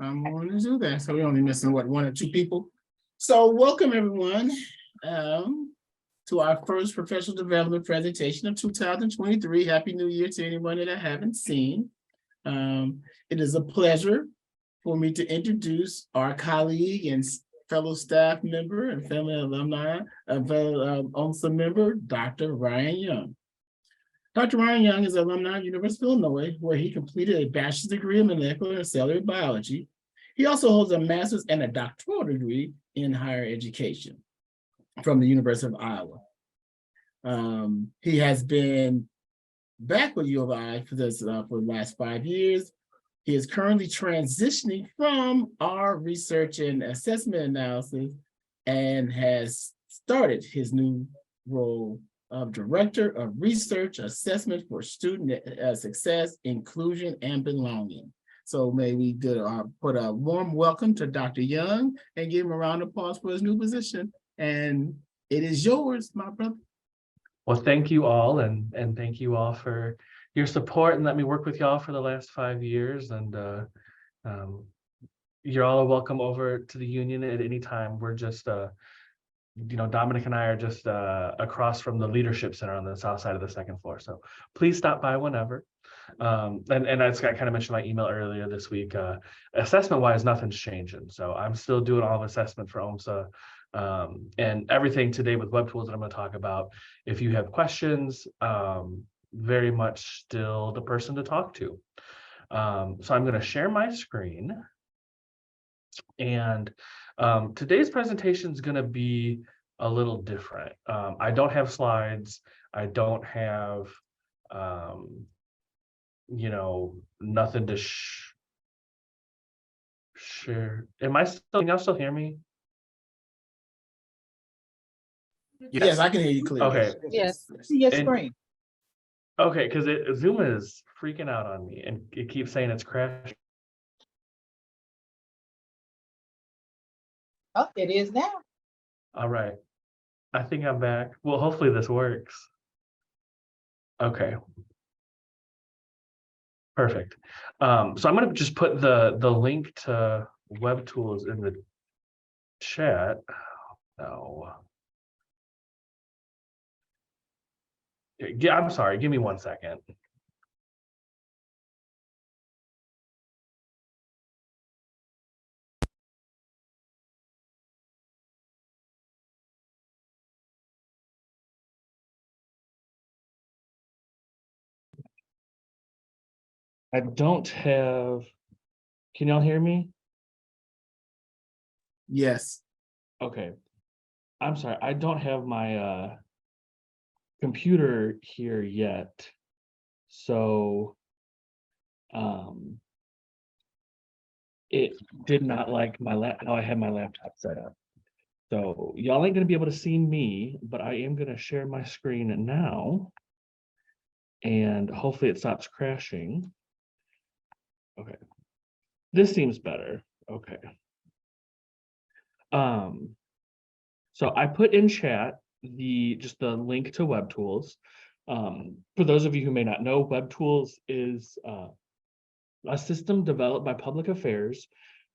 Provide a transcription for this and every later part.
I'm going to do that. So we're only missing what, one or two people. So welcome everyone to our first professional development presentation of 2023. Happy New Year to anyone that I haven't seen. It is a pleasure for me to introduce our colleague and fellow staff member and family alumni of OMSA member, Dr. Ryan Young. Dr. Ryan Young is an alumni of University of Illinois, where he completed a bachelor's degree in molecular and cellular biology. He also holds a master's and a doctoral degree in higher education from the University of Iowa. He has been back with U of I for the last 5 years. He is currently transitioning from our research and assessment analysis and has started his new role of Director of Research Assessment for Student Success, Inclusion, and Belonging. So may we put a warm welcome to Dr. Young and give him a round of applause for his new position. And it is yours, my brother. Well, thank you all, and thank you all for your support and let me work with y'all for the last 5 years. And you're all welcome over to the union at any time. We're just, Dominic and I are just across from the leadership center on the south side of the second floor. So please stop by whenever. And I kind of mentioned my email earlier this week. Assessment wise, nothing's changing. So I'm still doing all of assessment for OMSA. And everything today with Webtools that I'm going to talk about. If you have questions, very much still the person to talk to. So I'm going to share my screen. And today's presentation is going to be a little different. I don't have slides. I don't have, nothing to share. Can y'all still hear me? Yes, I can hear you clearly. Okay. Yes, see your screen. Okay, because Zoom is freaking out on me and it keeps saying it's crashing. Oh, it is now. All right. I think I'm back. Well, hopefully this works. Okay. Perfect. So I'm going to just put the link to Webtools in the chat. No. Yeah, I'm sorry. Give me 1 second. I don't have, can y'all hear me? Yes. Okay. I'm sorry. I don't have my computer here yet. So it did not like how I had my laptop set up. So y'all ain't gonna be able to see me, but I am gonna share my screen now. And hopefully it stops crashing. Okay. This seems better. Okay. So I put in chat just the link to Webtools. For those of you who may not know, Webtools is a system developed by Public Affairs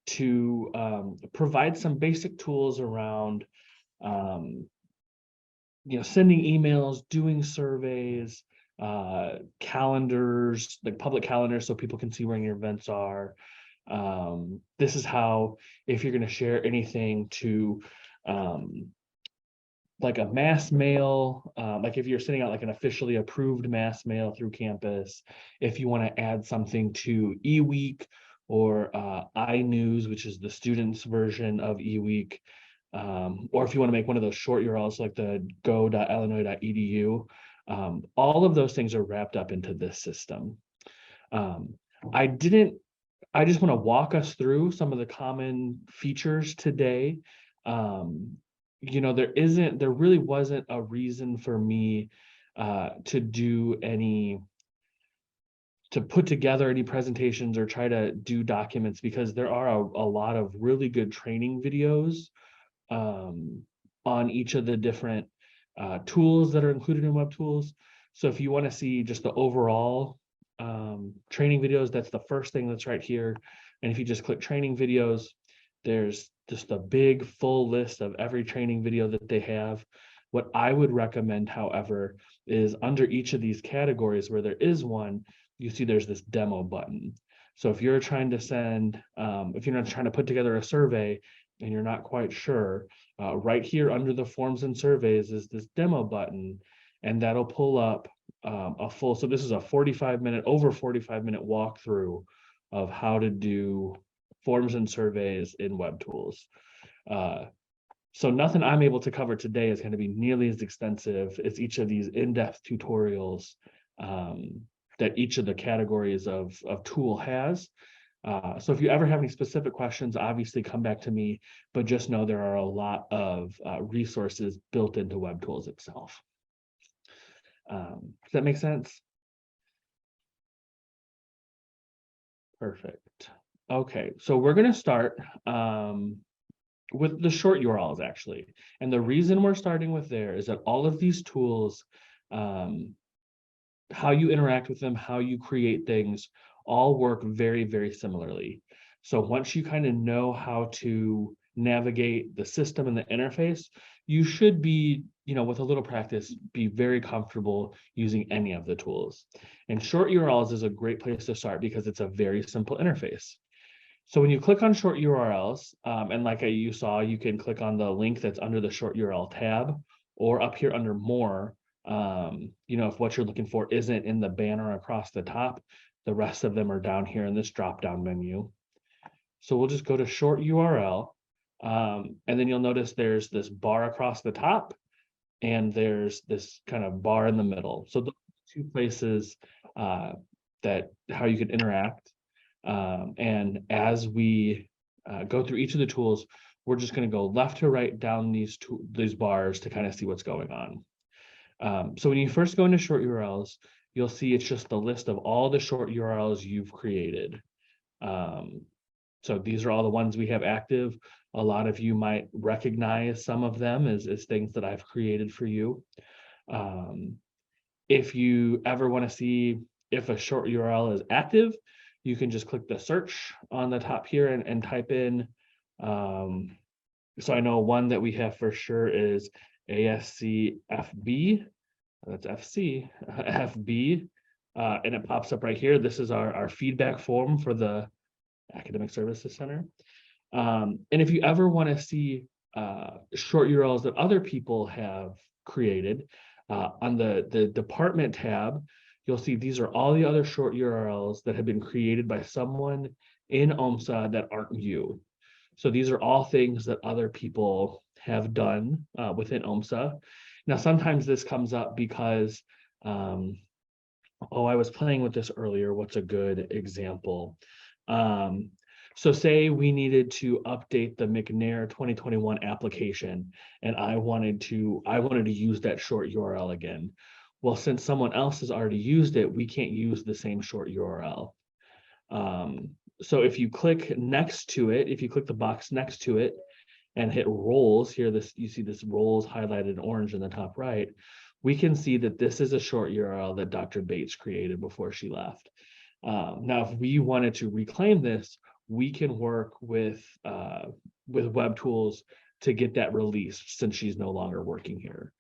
to provide some basic tools around sending emails, doing surveys, calendars, like public calendars so people can see where your events are. This is how, if you're going to share anything to like a mass mail, like if you're sending out like an officially approved mass mail through campus, if you want to add something to eWeek or iNews, which is the students version of eWeek, or if you want to make one of those short URLs like the go.illinois.edu, all of those things are wrapped up into this system. I just want to walk us through some of the common features today. There really wasn't a reason for me to put together any presentations or try to do documents, because there are a lot of really good training videos on each of the different tools that are included in Webtools. So if you want to see just the overall training videos, that's the first thing that's right here. And if you just click training videos, there's just a big full list of every training video that they have. What I would recommend, however, is under each of these categories where there is one, you see there's this demo button. So if you're trying to send, if you're not trying to put together a survey and you're not quite sure, right here under the forms and surveys is this demo button, and that'll pull up a full, so this is a 45-minute, over 45-minute walkthrough of how to do forms and surveys in Webtools. So nothing I'm able to cover today is going to be nearly as extensive as each of these in-depth tutorials that each of the categories of tool has. So if you ever have any specific questions, obviously come back to me, but just know there are a lot of resources built into Webtools itself. Does that make sense? Perfect. Okay, so we're going to start with the short URLs actually. And the reason we're starting with there is that all of these tools, how you interact with them, how you create things, all work very, very similarly. So once you kind of know how to navigate the system and the interface, you should be, with a little practice, be very comfortable using any of the tools. And short URLs is a great place to start because it's a very simple interface. So when you click on short URLs, and like you saw, you can click on the link that's under the short URL tab, or up here under more, if what you're looking for isn't in the banner across the top, the rest of them are down here in this drop-down menu. So we'll just go to short URL, and then you'll notice there's this bar across the top, and there's this kind of bar in the middle. So those are two places that how you can interact. And as we go through each of the tools, we're just going to go left to right down these bars to kind of see what's going on. So when you first go into short URLs, you'll see it's just the list of all the short URLs you've created. So these are all the ones we have active. A lot of you might recognize some of them as things that I've created for you. If you ever want to see if a short URL is active, you can just click the search on the top here and type in. So I know one that we have for sure is ASCFB. That's FC, FB, and it pops up right here. This is our feedback form for the Academic Services Center. And if you ever want to see short URLs that other people have created, on the department tab, you'll see these are all the other short URLs that have been created by someone in OMSA that aren't you. So these are all things that other people have done within OMSA. Now, sometimes this comes up because, I was playing with this earlier. What's a good example? So say we needed to update the McNair 2021 application, and I wanted to use that short URL again. Well, since someone else has already used it, we can't use the same short URL. So if you click next to it, if you click the box next to it and hit roles here, you see this roles highlighted in orange in the top right, we can see that this is a short URL that Dr. Bates created before she left. Now, if we wanted to reclaim this, we can work with Webtools to get that released since she's no longer working here.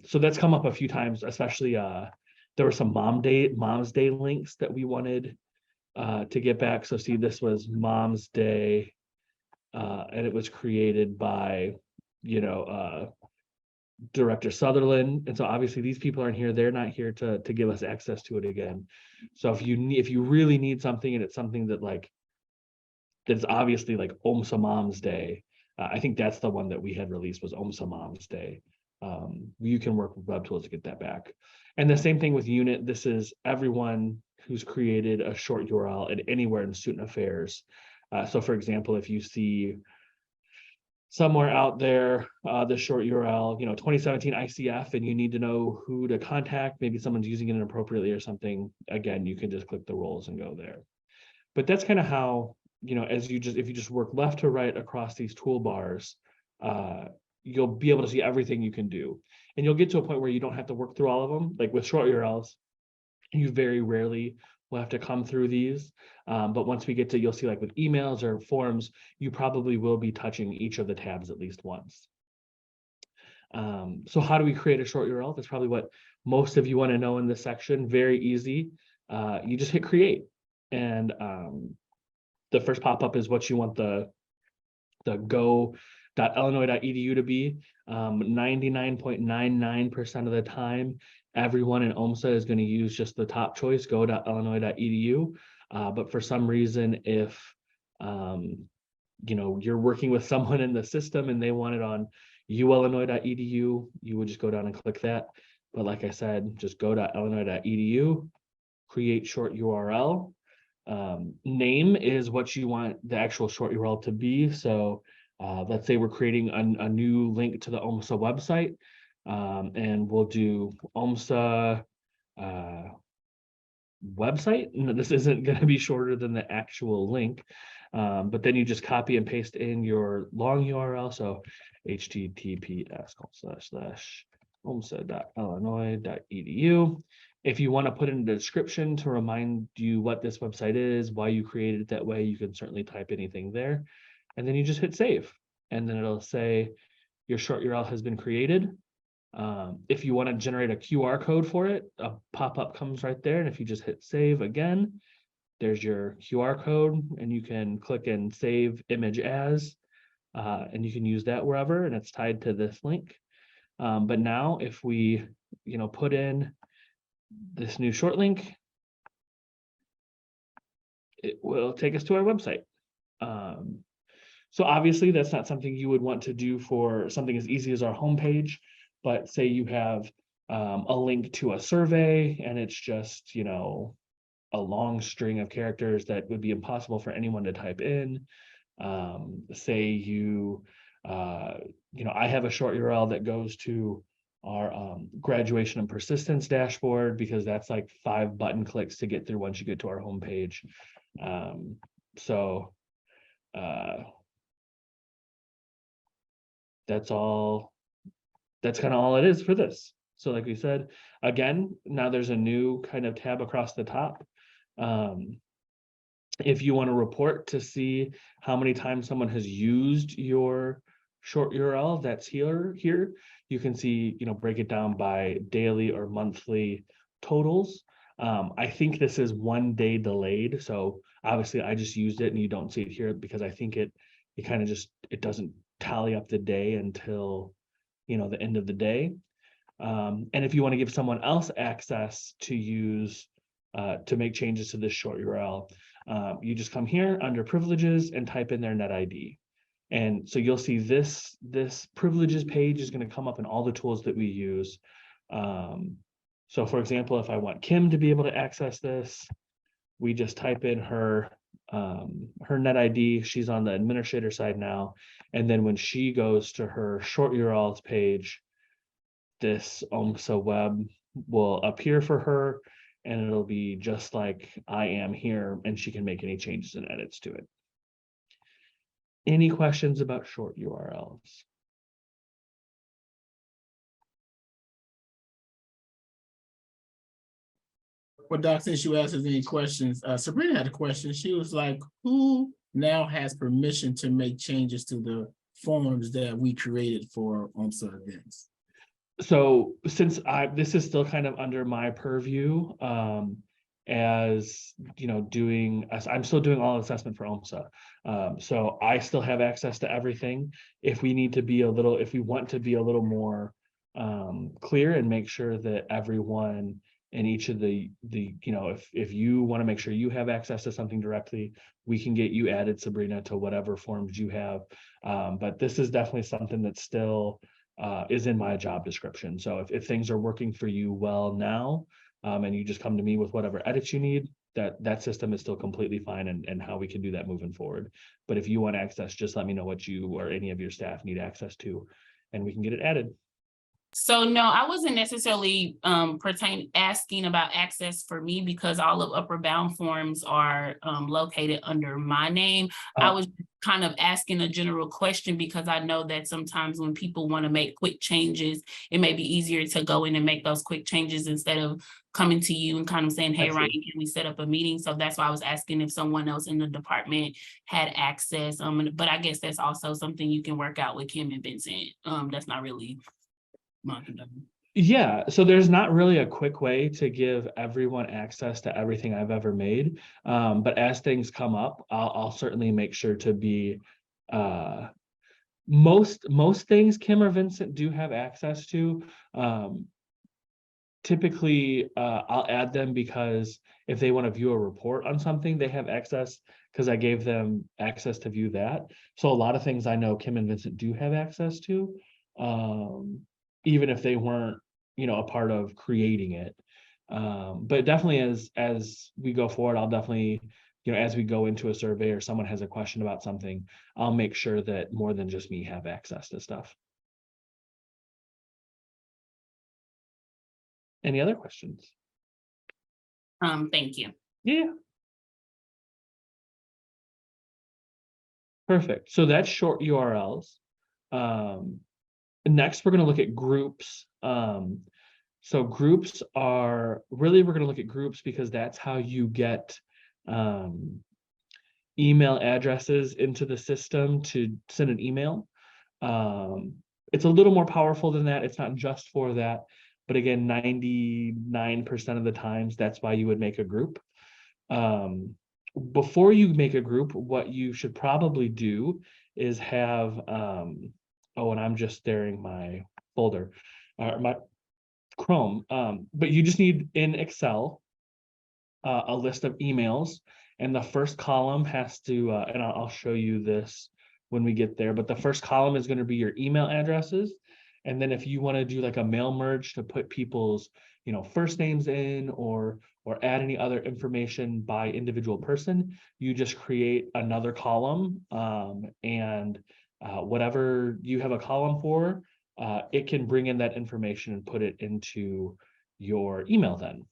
So that's come up a few times, especially there were some Mom's Day links that we wanted to get back. So see, this was Mom's Day, and it was created by, Director Sutherland. And so obviously these people aren't here. They're not here to give us access to it again. So if you really need something and it's something that's obviously like OMSA Mom's Day, I think that's the one that we had released was OMSA Mom's Day. You can work with Webtools to get that back. And the same thing with unit. This is everyone who's created a short URL at anywhere in student affairs. So for example, if you see somewhere out there, the short URL, 2017 ICF, and you need to know who to contact, maybe someone's using it inappropriately or something, again, you can just click the roles and go there. But that's kind of how, if you just work left to right across these toolbars, you'll be able to see everything you can do. And you'll get to a point where you don't have to work through all of them. Like with short URLs, you very rarely we'll have to come through these. But once we get to, you'll see like with emails or forms, you probably will be touching each of the tabs at least once. So how do we create a short URL? That's probably what most of you want to know in this section. Very easy. You just hit create, and the first pop-up is what you want the go.illinois.edu to be. 99.99% of the time, everyone in OMSA is going to use just the top choice, go.illinois.edu. But for some reason, if you're working with someone in the system and they want it on uillinois.edu, you would just go down and click that. But like I said, just go.illinois.edu, create short URL. Name is what you want the actual short URL to be. So let's say we're creating a new link to the OMSA website, and we'll do OMSA website. No, this isn't going to be shorter than the actual link, but then you just copy and paste in your long URL. So https://omsa.illinois.edu. If you want to put in the description to remind you what this website is, why you created it that way, you can certainly type anything there. And then you just hit save. And then it'll say your short URL has been created. If you want to generate a QR code for it, a pop-up comes right there. And if you just hit save again, there's your QR code, and you can click and save image as, and you can use that wherever, and it's tied to this link. But now if we, put in this new short link, it will take us to our website. So obviously that's not something you would want to do for something as easy as our homepage, but say you have a link to a survey and it's just, a long string of characters that would be impossible for anyone to type in. Say you, I have a short URL that goes to our graduation and persistence dashboard, because that's like 5 button clicks to get through once you get to our homepage. That's kind of all it is for this. So like we said, again, now there's a new kind of tab across the top. If you want to report to see how many times someone has used your short URL, that's here. You can see, break it down by daily or monthly totals. I think this is 1 day delayed. So obviously I just used it and you don't see it here because I think it kind of just, it doesn't tally up the day until, the end of the day. And if you want to give someone else access to use, to make changes to this short URL, you just come here under privileges and type in their net ID. And so you'll see this privileges page is going to come up in all the tools that we use. So for example, if I want Kim to be able to access this, we just type in her net ID. She's on the administrator side now. And then when she goes to her short URLs page, this OMSA web will appear for her, and it'll be just like I am here, and she can make any changes and edits to it. Any questions about short URLs? Well, Doc, since you asked us any questions, Sabrina had a question. She was like, who now has permission to make changes to the forms that we created for OMSA events? So since this is still kind of under my purview, as I'm still doing all assessment for OMSA. So I still have access to everything. If we want to be a little more clear and make sure that everyone in each of the if you want to make sure you have access to something directly, we can get you added, Sabrina, to whatever forms you have. But this is definitely something that still is in my job description. So if things are working for you well now, and you just come to me with whatever edits you need, that system is still completely fine, and how we can do that moving forward. But if you want access, just let me know what you or any of your staff need access to, and we can get it added. So no, I wasn't necessarily asking about access for me because all of Upper Bound forms are located under my name. I Oh. was kind of asking a general question because I know that sometimes when people want to make quick changes, it may be easier to go in and make those quick changes instead of coming to you and kind of saying, hey, I see. Ryan, can we set up a meeting? So that's why I was asking if someone else in the department had access. But I guess that's also something you can work out with Kim and Vincent. That's not really my concern. Yeah, so there's not really a quick way to give everyone access to everything I've ever made. But as things come up, I'll certainly make sure to be most things Kim or Vincent do have access to. Typically, I'll add them because if they want to view a report on something, they have access because I gave them access to view that. So a lot of things I know Kim and Vincent do have access to, even if they weren't, a part of creating it. But definitely as we go forward, I'll definitely, as we go into a survey or someone has a question about something, I'll make sure that more than just me have access to stuff. Any other questions? Thank you. Yeah. Perfect. So that's short URLs. Next, we're going to look at groups. So groups are really, we're going to look at groups because that's how you get email addresses into the system to send an email. It's a little more powerful than that. It's not just for that. But again, 99% of the times, that's why you would make a group. Before you make a group, what you should probably do is have, and I'm just staring my folder, my Chrome, but you just need in Excel a list of emails, and the first column has to, and I'll show you this when we get there, but the first column is going to be your email addresses. And then if you want to do like a mail merge to put people's, first names in or add any other information by individual person, you just create another column, and whatever you have a column for, it can bring in that information and put it into your email then.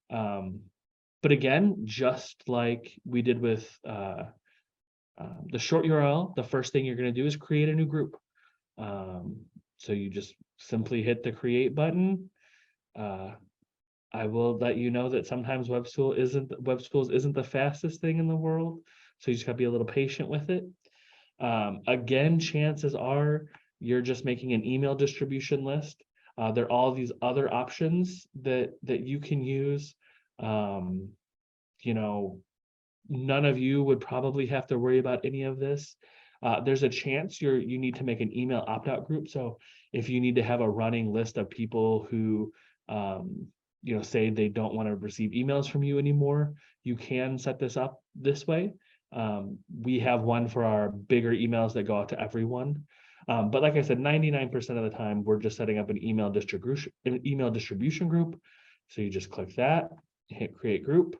But again, just like we did with the short URL, the first thing you're going to do is create a new group. So you just simply hit the create button. I will let you know that sometimes Webtools isn't the fastest thing in the world. So you just gotta be a little patient with it. Again, chances are you're just making an email distribution list. There are all these other options that you can use. None of you would probably have to worry about any of this. There's a chance you need to make an email opt-out group. So if you need to have a running list of people who say they don't want to receive emails from you anymore, you can set this up this way. We have one for our bigger emails that go out to everyone. But like I said, 99% of the time, we're just setting up an email distribution group. So you just click that, hit create group.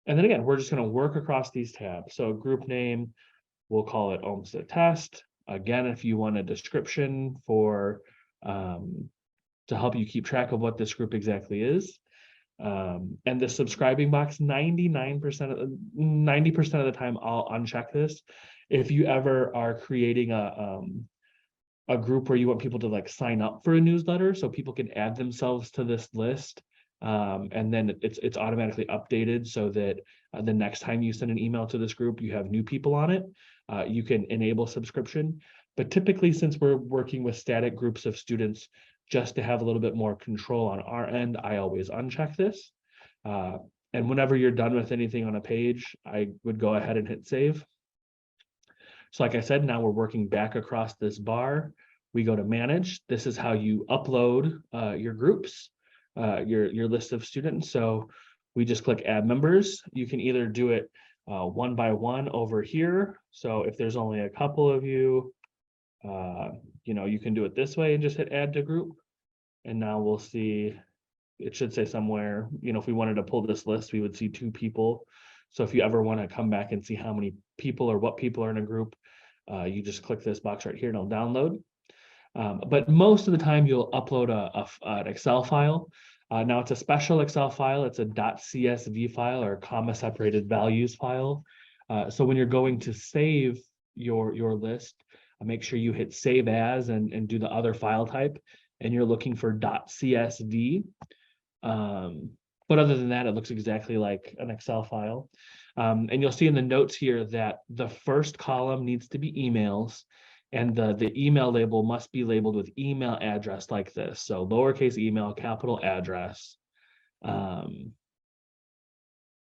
And then again, we're just going to work across these tabs. So group name, we'll call it OMSA test. Again, if you want a description for to help you keep track of what this group exactly is. And the subscribing box, 90% of the time, I'll uncheck this. If you ever are creating a group where you want people to like sign up for a newsletter, so people can add themselves to this list. And then it's automatically updated so that the next time you send an email to this group, you have new people on it. You can enable subscription, but typically since we're working with static groups of students, just to have a little bit more control on our end, I always uncheck this. And whenever you're done with anything on a page, I would go ahead and hit save. So like I said, now we're working back across this bar. We go to manage. This is how you upload your groups. Your list of students. So we just click add members. You can either do it one by one over here. So if there's only a couple of you, you can do it this way and just hit add to group. And now we'll see, it should say somewhere, if we wanted to pull this list, we would see 2 people. So if you ever want to come back and see how many people or what people are in a group, you just click this box right here and it'll download. But most of the time you'll upload an Excel file. Now it's a special Excel file. It's a .csv file or comma separated values file. So when you're going to save your list, make sure you hit save as and do the other file type, and you're looking for .csv. But other than that, it looks exactly like an Excel file. And you'll see in the notes here that the first column needs to be emails, and the email label must be labeled with email address like this. So lowercase email, capital address.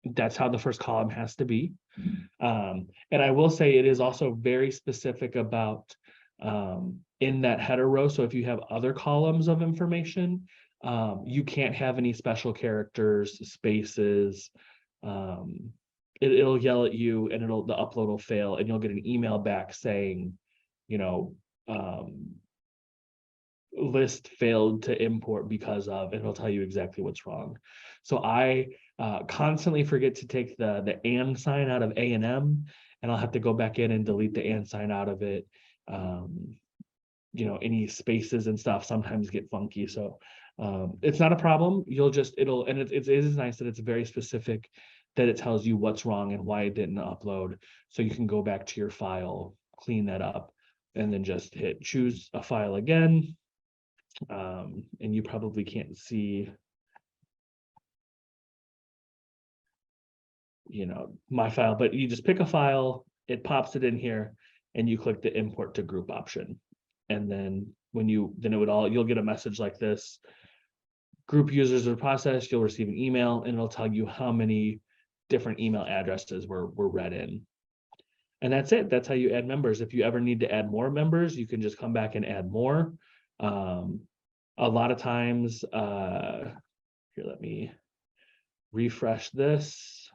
That's how the first column has to be. And I will say it is also very specific about in that header row. So if you have other columns of information, you can't have any special characters, spaces. It'll yell at you and the upload will fail, and you'll get an email back saying, you know, list failed to import because of, and it'll tell you exactly what's wrong. So I constantly forget to take the and sign out of A&M, and I'll have to go back in and delete the and sign out of it. You know, any spaces and stuff sometimes get funky. So it's not a problem. It is nice that it's very specific, that it tells you what's wrong and why it didn't upload. So you can go back to your file, clean that up, and then just hit choose a file again. And you probably can't see, you know, my file, but you just pick a file, it pops it in here, and you click the import to group option. And then you'll get a message like this: group users are processed. You'll receive an email, and it'll tell you how many different email addresses were read in. And that's it. That's how you add members. If you ever need to add more members, you can just come back and add more. A lot of times, here, let me refresh this.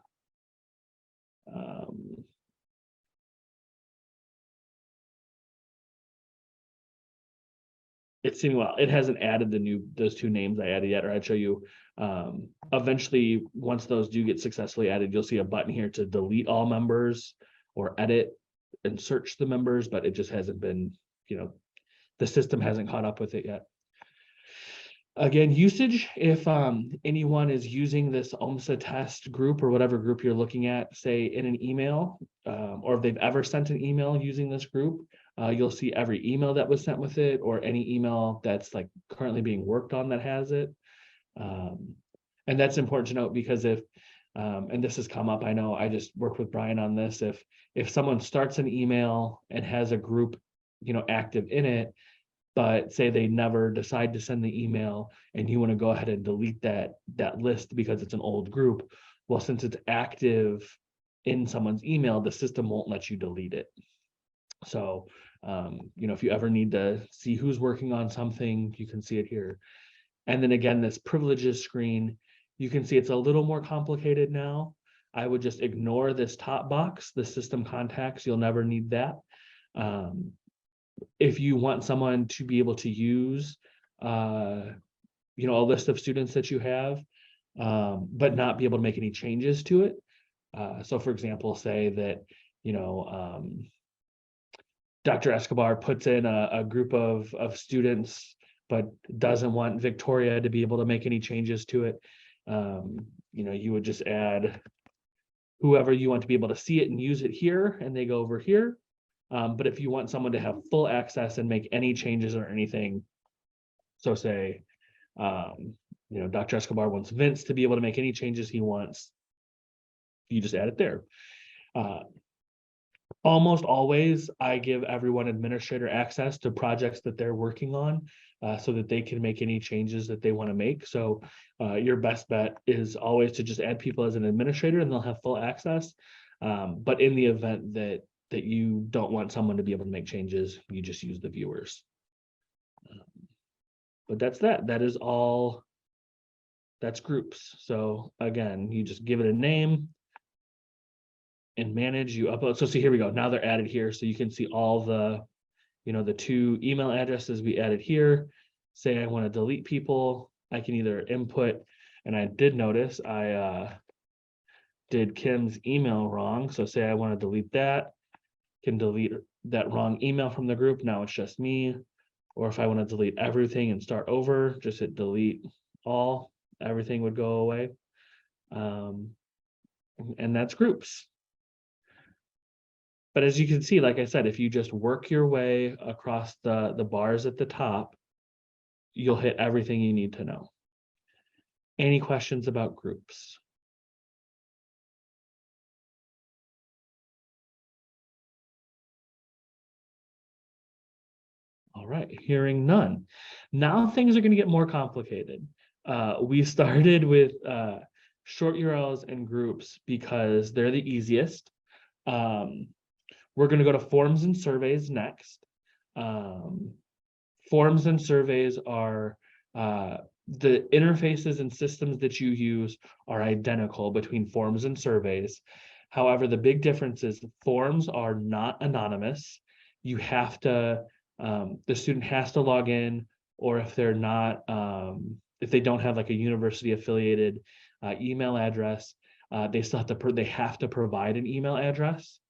It's seeming well, it hasn't added those two names I added yet, or I'd show you. Eventually, once those do get successfully added, you'll see a button here to delete all members or edit and search the members, but it just hasn't been, you know, the system hasn't caught up with it yet. Again, usage, if anyone is using this OMSA test group or whatever group you're looking at, say in an email, or if they've ever sent an email using this group, you'll see every email that was sent with it, or any email that's like currently being worked on that has it. And that's important to note, because if, and this has come up, I know I just worked with Brian on this, if someone starts an email and has a group, you know, active in it, but say they never decide to send the email and you want to go ahead and delete that list because it's an old group, well, since it's active in someone's email, the system won't let you delete it. So, you know, if you ever need to see who's working on something, you can see it here. And then again, this privileges screen, you can see it's a little more complicated now. I would just ignore this top box, the system contacts, you'll never need that. If you want someone to be able to use, you know, a list of students that you have, but not be able to make any changes to it. So for example, say that, you know, Dr. Escobar puts in a group of students, but doesn't want Victoria to be able to make any changes to it. You know, you would just add whoever you want to be able to see it and use it here, and they go over here. But if you want someone to have full access and make any changes or anything, so say, you know, Dr. Escobar wants Vince to be able to make any changes he wants, you just add it there. Almost always, I give everyone administrator access to projects that they're working on, so that they can make any changes that they want to make. So your best bet is always to just add people as an administrator, and they'll have full access. But in the event that you don't want someone to be able to make changes, you just use the viewers. But that is all, that's groups. So again, you just give it a name and manage, you upload. So see, here we go. Now they're added here. So you can see all the, you know, the 2 email addresses we added here. Say I want to delete people, I can either input, and I did notice I did Kim's email wrong. So say I want to delete that, can delete that wrong email from the group, now it's just me. Or if I want to delete everything and start over, just hit delete all, everything would go away. And that's groups. But as you can see, like I said, if you just work your way across the bars at the top, you'll hit everything you need to know. Any questions about groups? All right, hearing none. Now things are going to get more complicated. We started with short URLs and groups because they're the easiest. We're going to go to forms and surveys next. Forms and surveys are the interfaces and systems that you use are identical between forms and surveys. However, the big difference is forms are not anonymous. You have to, the student has to log in, or if they're not, if they don't have like a university affiliated email address, they still have to provide an email address.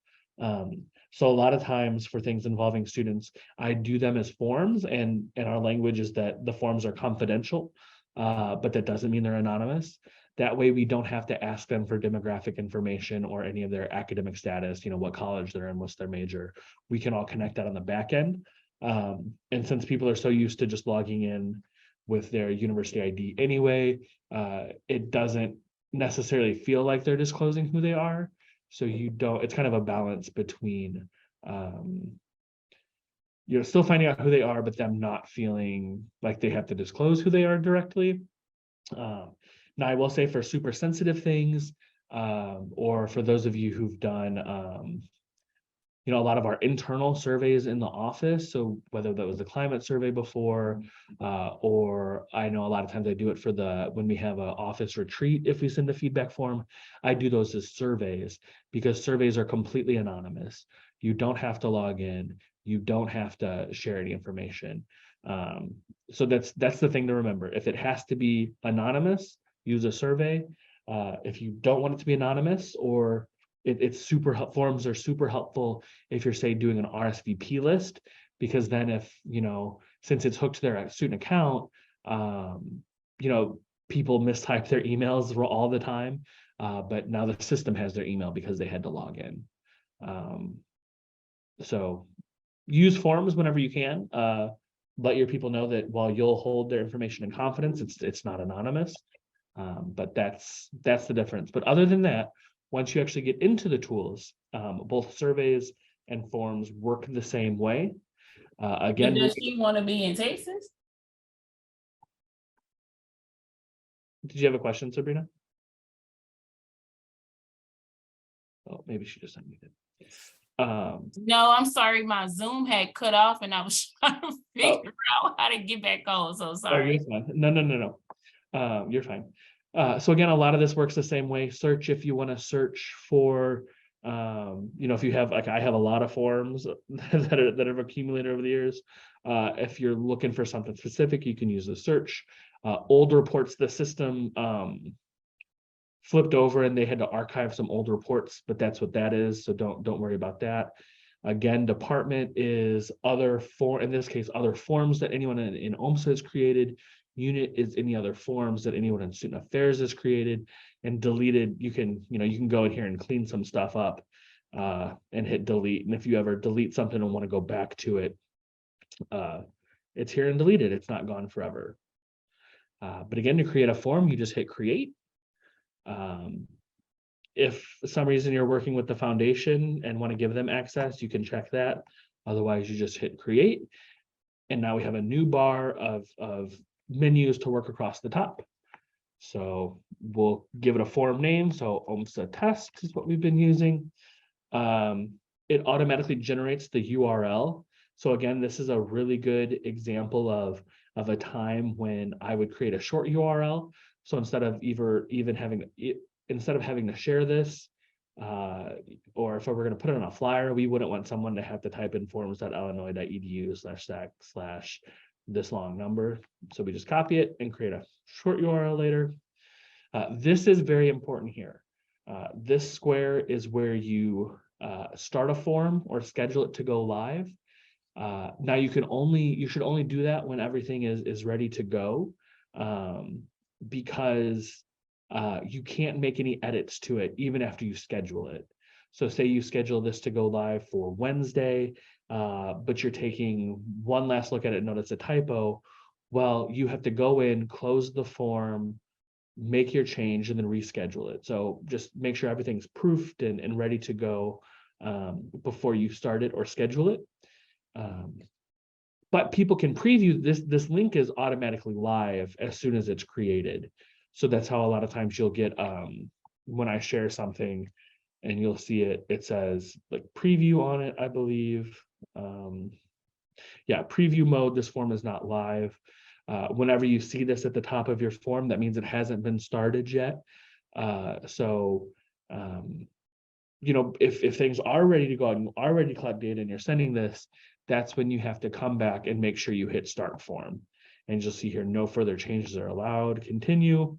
So a lot of times for things involving students, I do them as forms, and our language is that the forms are confidential, but that doesn't mean they're anonymous. That way we don't have to ask them for demographic information or any of their academic status, what college they're in, what's their major. We can all connect that on the back end. And since people are so used to just logging in with their university ID anyway, it doesn't necessarily feel like they're disclosing who they are. So it's kind of a balance between, you're still finding out who they are, but them not feeling like they have to disclose who they are directly. Now, I will say for super sensitive things, or for those of you who've done, a lot of our internal surveys in the office. So whether that was the climate survey before, or I know a lot of times I do it for when we have an office retreat, if we send a feedback form, I do those as surveys because surveys are completely anonymous. You don't have to log in. You don't have to share any information. So that's the thing to remember. If it has to be anonymous, use a survey. If you don't want it to be anonymous, or forms are super helpful if you're, say, doing an RSVP list, because then if, since it's hooked to their student account, people mistype their emails all the time, but now the system has their email because they had to log in. So use forms whenever you can. Let your people know that while you'll hold their information in confidence, it's not anonymous. But that's the difference. But other than that, once you actually get into the tools, both surveys and forms work the same way. Again, Does she want to be in Texas? did you have a question, Sabrina? Oh, maybe she just unmuted. No, I'm sorry. My Zoom had cut off and I was trying to figure out how to get back on. So sorry. You're fine. No. You're fine. So again, a lot of this works the same way. Search if you want to search for, if you have, like, I have a lot of forms that have accumulated over the years. If you're looking for something specific, you can use the search. Old reports, the system flipped over and they had to archive some old reports, but that's what that is. So don't worry about that. Again, department is in this case, other forms that anyone in OMSA has created. Unit is any other forms that anyone in student affairs has created. And deleted, you can go in here and clean some stuff up and hit delete. And if you ever delete something and want to go back to it, it's here and deleted. It's not gone forever. But again, to create a form, you just hit create. If for some reason you're working with the foundation and want to give them access, you can check that. Otherwise, you just hit create. And now we have a new bar of menus to work across the top. So we'll give it a form name. So OMSA test is what we've been using. It automatically generates the URL. So again, this is a really good example of a time when I would create a short URL. So instead of having to share this, or if I were going to put it on a flyer, we wouldn't want someone to have to type in forms.illinois.edu/stack/ this long number. So we just copy it and create a short URL later. This is very important here. This square is where you start a form or schedule it to go live. Now you should only do that when everything is ready to go, because you can't make any edits to it even after you schedule it. So say you schedule this to go live for Wednesday, but you're taking one last look at it and notice a typo. Well, you have to go in, close the form, make your change, and then reschedule it. So just make sure everything's proofed and ready to go before you start it or schedule it. But people can preview this link is automatically live as soon as it's created. So that's how a lot of times you'll get when I share something and you'll see it says like preview on it, I believe. Yeah, preview mode, this form is not live. Whenever you see this at the top of your form, that means it hasn't been started yet. You know, if things are ready to go out and you are ready to collect data and you're sending this, that's when you have to come back and make sure you hit start form. And you'll see here, no further changes are allowed, continue.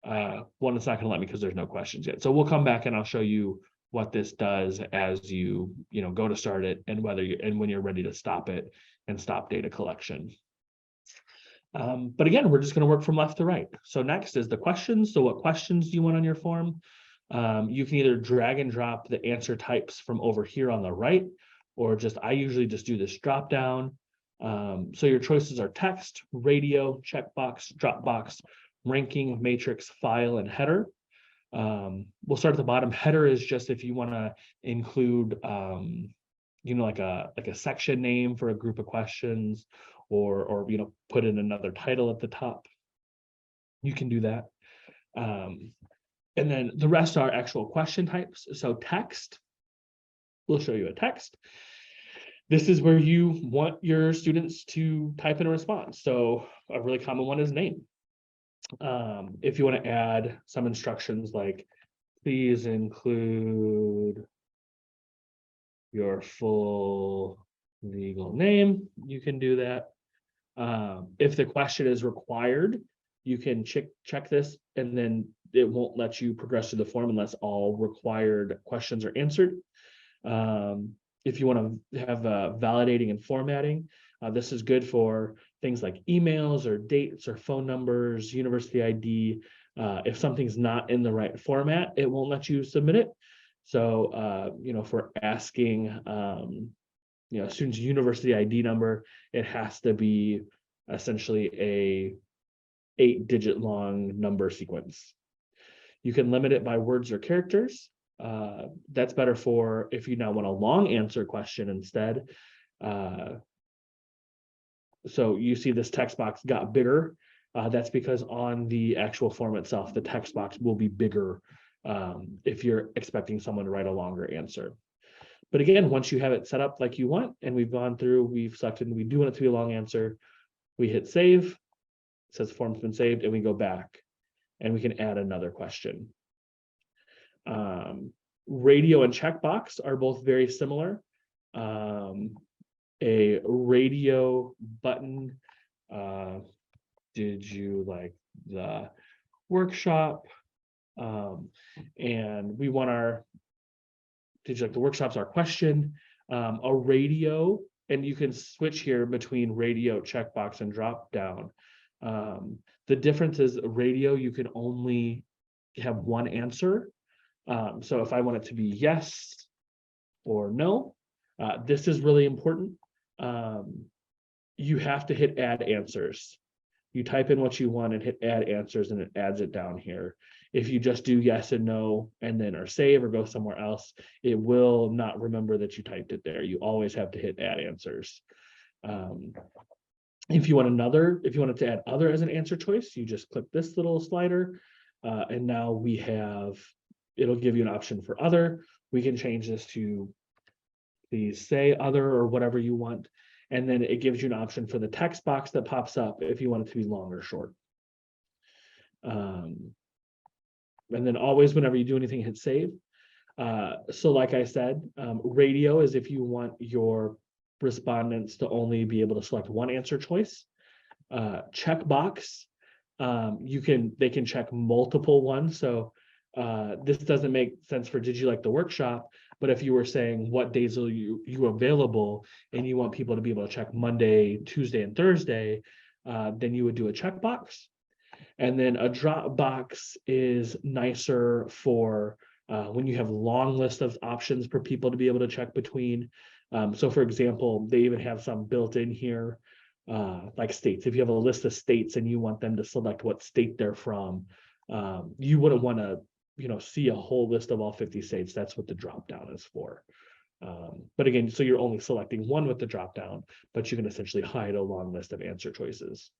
One, it's not going to let me because there's no questions yet. So we'll come back and I'll show you what this does as you go to start it and when you're ready to stop it and stop data collection. But again, we're just going to work from left to right. So next is the questions. So what questions do you want on your form? You can either drag and drop the answer types from over here on the right, or I usually just do this drop down. So your choices are text, radio, checkbox, Dropbox, ranking, matrix, file, and header. We'll start at the bottom. Header is just if you want to include like a section name for a group of questions, or put in another title at the top. You can do that. And then the rest are actual question types. So text, we'll show you a text. This is where you want your students to type in a response. So a really common one is name. If you want to add some instructions like, please include your full legal name, you can do that. If the question is required, you can check this, and then it won't let you progress through the form unless all required questions are answered. If you want to have validating and formatting, this is good for things like emails or dates or phone numbers, university ID. If something's not in the right format, it won't let you submit it. So, if we're asking, student's university ID number, it has to be essentially a 8-digit long number sequence. You can limit it by words or characters. That's better for if you now want a long answer question instead. So you see this text box got bigger. That's because on the actual form itself, the text box will be bigger if you're expecting someone to write a longer answer. But again, once you have it set up like you want, and we've gone through, we've selected, and we do want it to be a long answer, we hit save. It says form's been saved, and we go back and we can add another question. Radio and checkbox are both very similar. A radio button, did you like the workshop? And we want did you like the workshops, our question. A radio, and you can switch here between radio, checkbox, and drop down. The difference is radio, you can only have one answer. So if I want it to be yes or no, this is really important. You have to hit add answers. You type in what you want and hit add answers, and it adds it down here. If you just do yes and no and then or save or go somewhere else, it will not remember that you typed it there. You always have to hit add answers. If you wanted to add other as an answer choice, you just click this little slider, and now it'll give you an option for other. We can change this to please say other or whatever you want. And then it gives you an option for the text box that pops up if you want it to be long or short. And then always, whenever you do anything, hit save. So like I said, radio is if you want your respondents to only be able to select one answer choice. Checkbox, they can check multiple ones. So This doesn't make sense for did you like the workshop, but if you were saying what days are you available and you want people to be able to check Monday, Tuesday, and Thursday, then you would do a checkbox. And then a drop box is nicer for when you have long list of options for people to be able to check between. So for example, they even have some built in here, like states. If you have a list of states and you want them to select what state they're from, you wouldn't want to, see a whole list of all 50 states. That's what the drop down is for. But again, so you're only selecting one with the drop down, but you can essentially hide a long list of answer choices.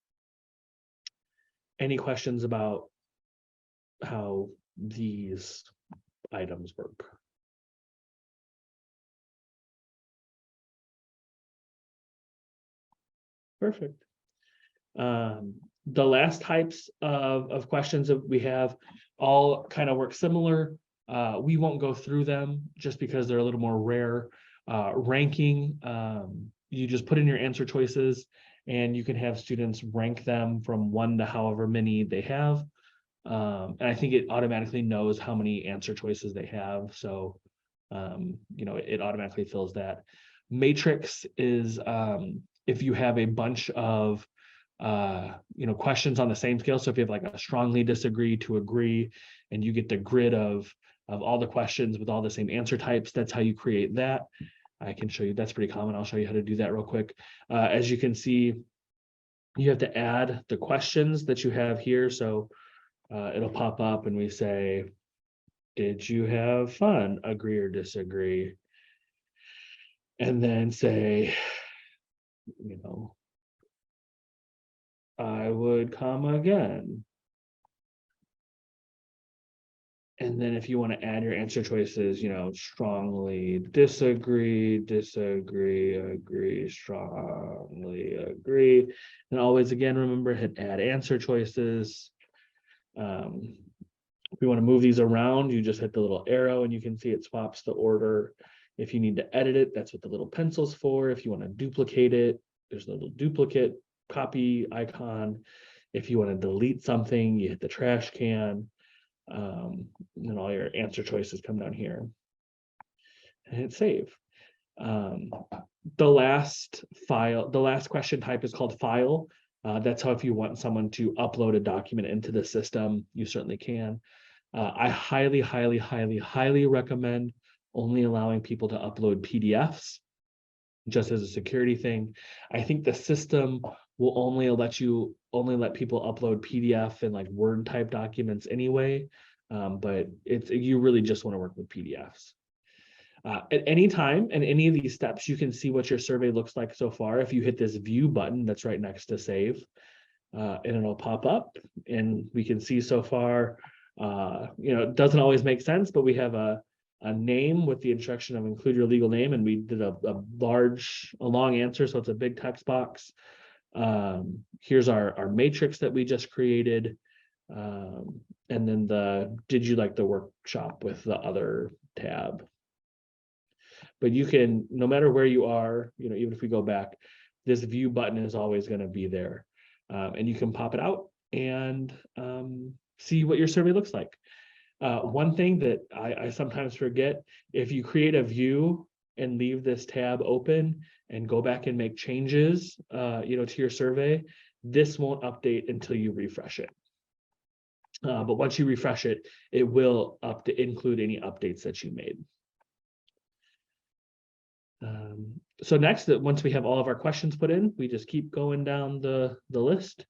Any questions about how these items work? Perfect. The last types of questions that we have all kind of work similar. We won't go through them just because they're a little more rare. Ranking, you just put in your answer choices and you can have students rank them from 1 to however many they have. And I think it automatically knows how many answer choices they have. So, it automatically fills that. Matrix is if you have a bunch of questions on the same scale. So if you have like a strongly disagree to agree, and you get the grid of all the questions with all the same answer types, that's how you create that. I can show you, that's pretty common. I'll show you how to do that real quick. As you can see, you have to add the questions that you have here. So it'll pop up and we say, did you have fun? Agree or disagree? And then say, I would come again. And then if you want to add your answer choices, strongly disagree, agree, strongly agree. And always, again, remember, hit add answer choices. If you want to move these around, you just hit the little arrow and you can see it swaps the order. If you need to edit it, that's what the little pencil's for. If you want to duplicate it, there's a little duplicate copy icon. If you want to delete something, you hit the trash can. And all your answer choices come down here and hit save. The last question type is called file. That's how if you want someone to upload a document into the system, you certainly can. I highly recommend only allowing people to upload PDFs just as a security thing. I think the system will only let people upload PDF and like Word type documents anyway, but you really just want to work with PDFs. At any time in any of these steps, you can see what your survey looks like so far. If you hit this view button that's right next to save, and it'll pop up and we can see so far, it doesn't always make sense, but we have a name with the instruction of include your legal name, and we did a long answer, so it's a big text box. Here's our matrix that we just created, and then did you like the workshop with the other tab. But you can, no matter where you are, even if we go back, this view button is always going to be there, and you can pop it out and see what your survey looks like. One thing that I sometimes forget, if you create a view and leave this tab open and go back and make changes, to your survey, this won't update until you refresh it. But once you refresh it, it will include any updates that you made. So next, once we have all of our questions put in, we just keep going down the list.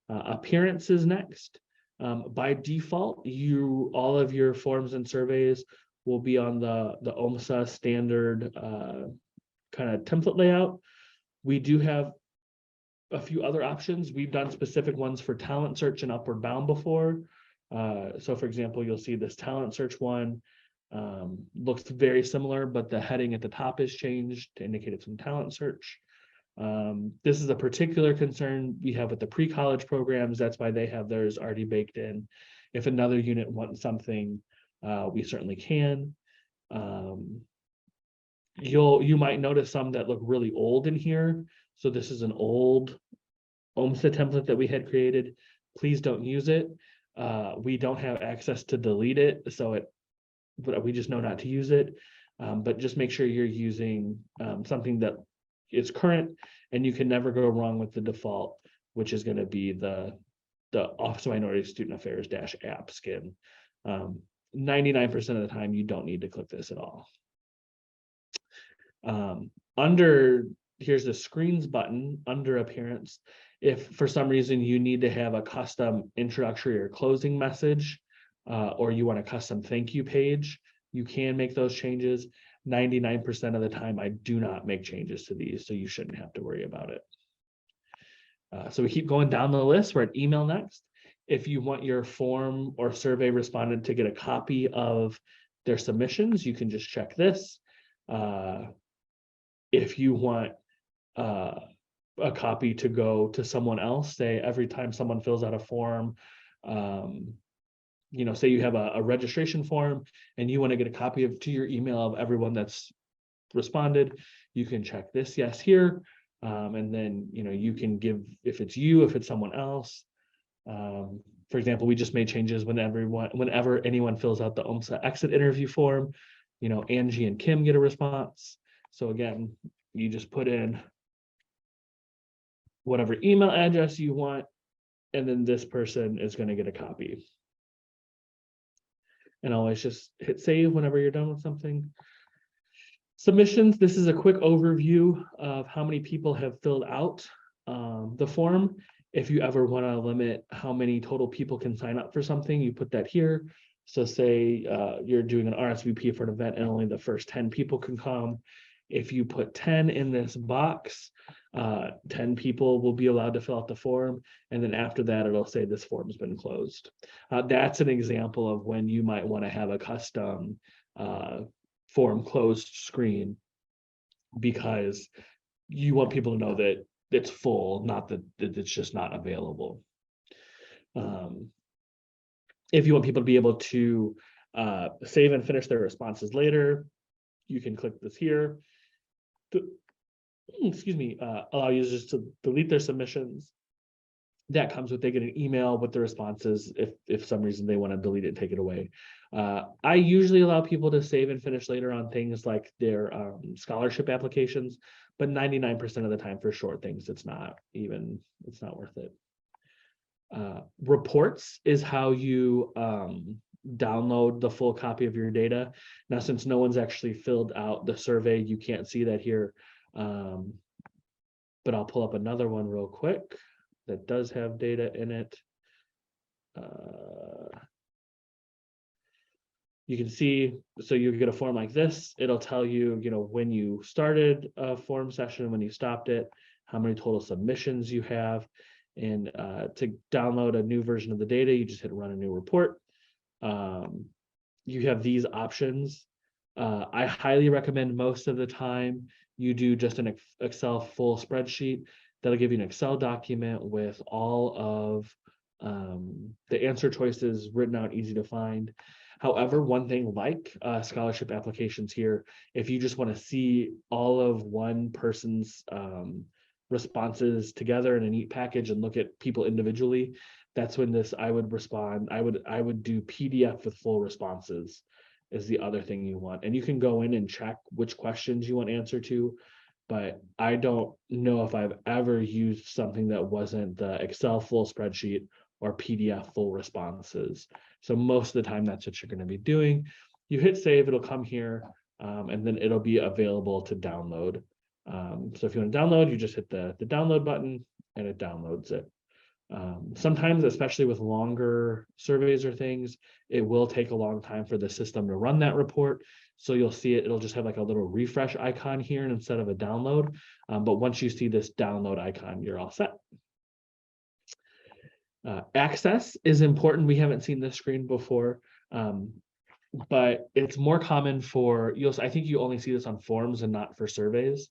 Appearances next. By default, all of your forms and surveys will be on the OMSA standard kind of template layout. We do have a few other options. We've done specific ones for talent search and Upward Bound before. So for example, you'll see this talent search one looks very similar, but the heading at the top is changed to indicate it's from talent search. This is a particular concern we have with the pre-college programs. That's why they have theirs already baked in. If another unit wants something, we certainly can. You might notice some that look really old in here. So this is an old OMSA template that we had created. Please don't use it. We don't have access to delete it, but we just know not to use it. But just make sure you're using something that is current, and you can never go wrong with the default, which is going to be the Office of Minority Student Affairs -app skin. 99% of the time, you don't need to click this at all. Here's the screens button under appearance. If for some reason you need to have a custom introductory or closing message, or you want a custom thank you page, you can make those changes. 99% of the time, I do not make changes to these, so you shouldn't have to worry about it. So we keep going down the list. We're at email next. If you want your form or survey respondent to get a copy of their submissions, you can just check this. If you want a copy to go to someone else, say every time someone fills out a form, say you have a registration form and you want to get a copy to your email of everyone that's responded, you can check this yes here. And then, you can give, if it's you, if it's someone else. For example, we just made changes whenever anyone fills out the OMSA exit interview form, Angie and Kim get a response. So again, you just put in whatever email address you want, and then this person is going to get a copy. And always just hit save whenever you're done with something. Submissions, this is a quick overview of how many people have filled out the form. If you ever want to limit how many total people can sign up for something, you put that here. So say you're doing an RSVP for an event and only the first 10 people can come. If you put 10 in this box, 10 people will be allowed to fill out the form. And then after that, it'll say this form has been closed. That's an example of when you might want to have a custom form closed screen, because you want people to know that it's full, not that it's just not available. If you want people to be able to save and finish their responses later, you can click this here. Allow users to delete their submissions. That comes with, they get an email with the responses if some reason they want to delete it and take it away. I usually allow people to save and finish later on things like their scholarship applications, but 99% of the time for short things, it's not worth it. Reports is how you download the full copy of your data. Now, since no one's actually filled out the survey, you can't see that here. But I'll pull up another one real quick that does have data in it. You can see, so you get a form like this. It'll tell you, when you started a form session, when you stopped it, how many total submissions you have. And to download a new version of the data, you just hit run a new report. You have these options. I highly recommend most of the time you do just an Excel full spreadsheet. That'll give you an Excel document with all of the answer choices written out, easy to find. However, one thing like scholarship applications here, if you just want to see all of one person's responses together in a neat package and look at people individually, that's when I would do PDF with full responses is the other thing you want. And you can go in and check which questions you want answer to, but I don't know if I've ever used something that wasn't the Excel full spreadsheet or PDF full responses. So most of the time that's what you're going to be doing. You hit save, it'll come here, and then it'll be available to download. So if you want to download, you just hit the download button and it downloads it. Sometimes, especially with longer surveys or things, it will take a long time for the system to run that report. So you'll see it'll just have like a little refresh icon here instead of a download. But once you see this download icon, you're all set. Access is important. We haven't seen this screen before, but it's more common for, I think you only see this on forms and not for surveys.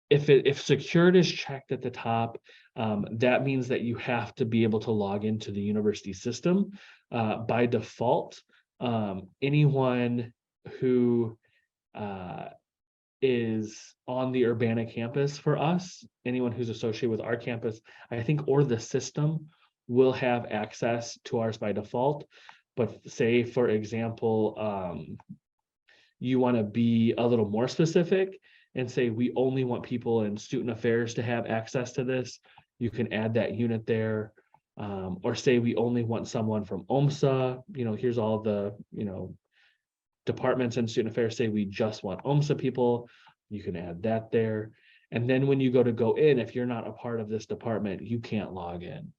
If secured is checked at the top, that means that you have to be able to log into the university system. By default, anyone who is on the Urbana campus for us, anyone who's associated with our campus, I think, or the system, will have access to ours by default. But say, for example, you want to be a little more specific and say, we only want people in student affairs to have access to this, you can add that unit there. Or say we only want someone from OMSA, here's all the, departments in student affairs, say we just want OMSA people, you can add that there. And then when you go in, if you're not a part of this department, you can't log in.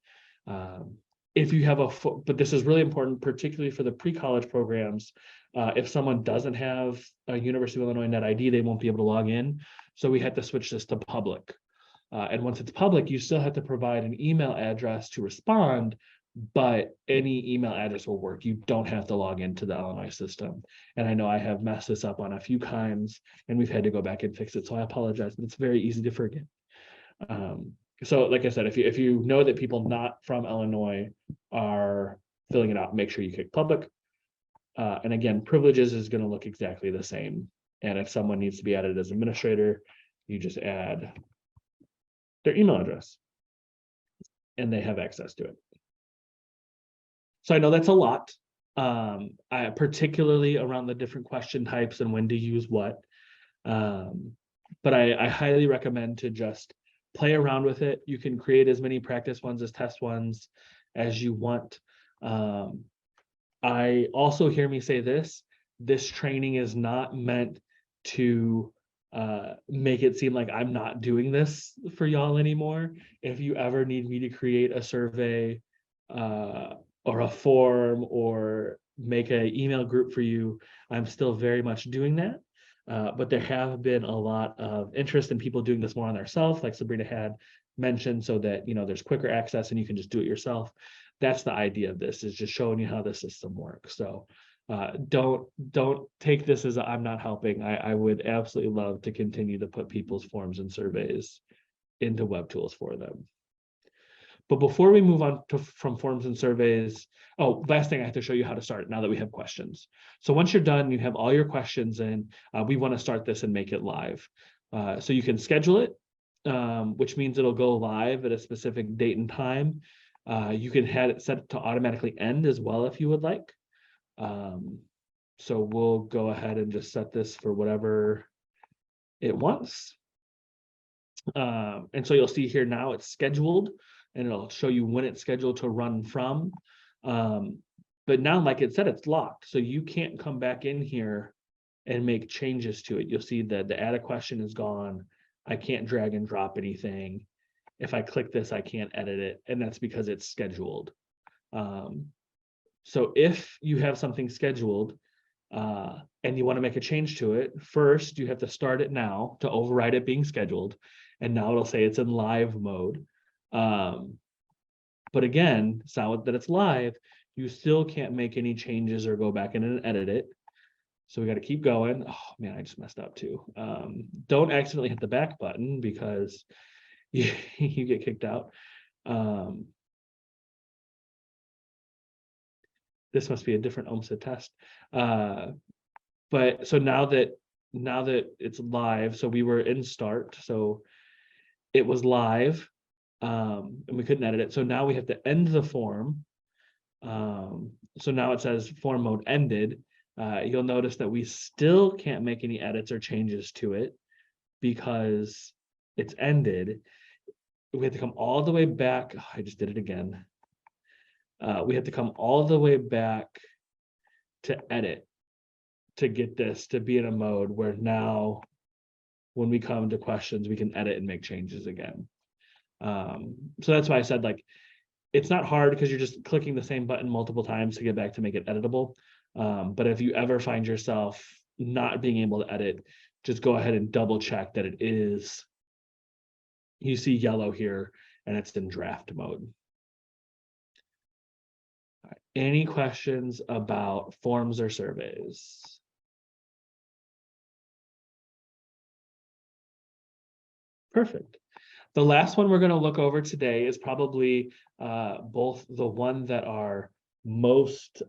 If you have but this is really important, particularly for the pre-college programs. If someone doesn't have a University of Illinois Net ID, they won't be able to log in. So we had to switch this to public. And once it's public, you still have to provide an email address to respond, but any email address will work. You don't have to log into the Illinois system. And I know I have messed this up on a few times and we've had to go back and fix it. So I apologize, but it's very easy to forget. So like I said, if you know that people not from Illinois are filling it out, make sure you click public. And again, privileges is going to look exactly the same. And if someone needs to be added as administrator, you just add their email address and they have access to it. So I know that's a lot, particularly around the different question types and when to use what. But I highly recommend to just play around with it. You can create as many practice ones as test ones as you want. I also hear me say this training is not meant to make it seem like I'm not doing this for y'all anymore. If you ever need me to create a survey or a form or make an email group for you, I'm still very much doing that. But there have been a lot of interest in people doing this more on themselves, like Sabrina had mentioned, so that there's quicker access and you can just do it yourself. That's the idea of this, is just showing you how the system works. So don't take this as I'm not helping. I would absolutely love to continue to put people's forms and surveys into Webtools for them. But before we move on from forms and surveys, last thing, I have to show you how to start it now that we have questions. So once you're done, you have all your questions in, we want to start this and make it live. So you can schedule it, which means it'll go live at a specific date and time. You can have it set to automatically end as well if you would like. So we'll go ahead and just set this for whatever it wants. And so you'll see here now it's scheduled and it'll show you when it's scheduled to run from. But now, like it said, it's locked. So you can't come back in here and make changes to it. You'll see that the add a question is gone. I can't drag and drop anything. If I click this, I can't edit it. And that's because it's scheduled. So if you have something scheduled and you want to make a change to it, first you have to start it now to override it being scheduled. And now it'll say it's in live mode. But again, now that it's live, you still can't make any changes or go back in and edit it. So we got to keep going. Oh man, I just messed up too. Don't accidentally hit the back button because you get kicked out. This must be a different OMSA test. But so now that it's live, so we were in start, so it was live, and we couldn't edit it. So now we have to end the form. So now it says form mode ended. You'll notice that we still can't make any edits or changes to it because it's ended. We have to come all the way back. Oh, I just did it again. We have to come all the way back to edit to get this to be in a mode where now when we come to questions, we can edit and make changes again. So that's why I said, like, it's not hard because you're just clicking the same button multiple times to get back to make it editable. But if you ever find yourself not being able to edit, just go ahead and double check that it is. You see yellow here and it's in draft mode. All right. Any questions about forms or surveys? Perfect. The last one we're going to look over today is probably both the one that are most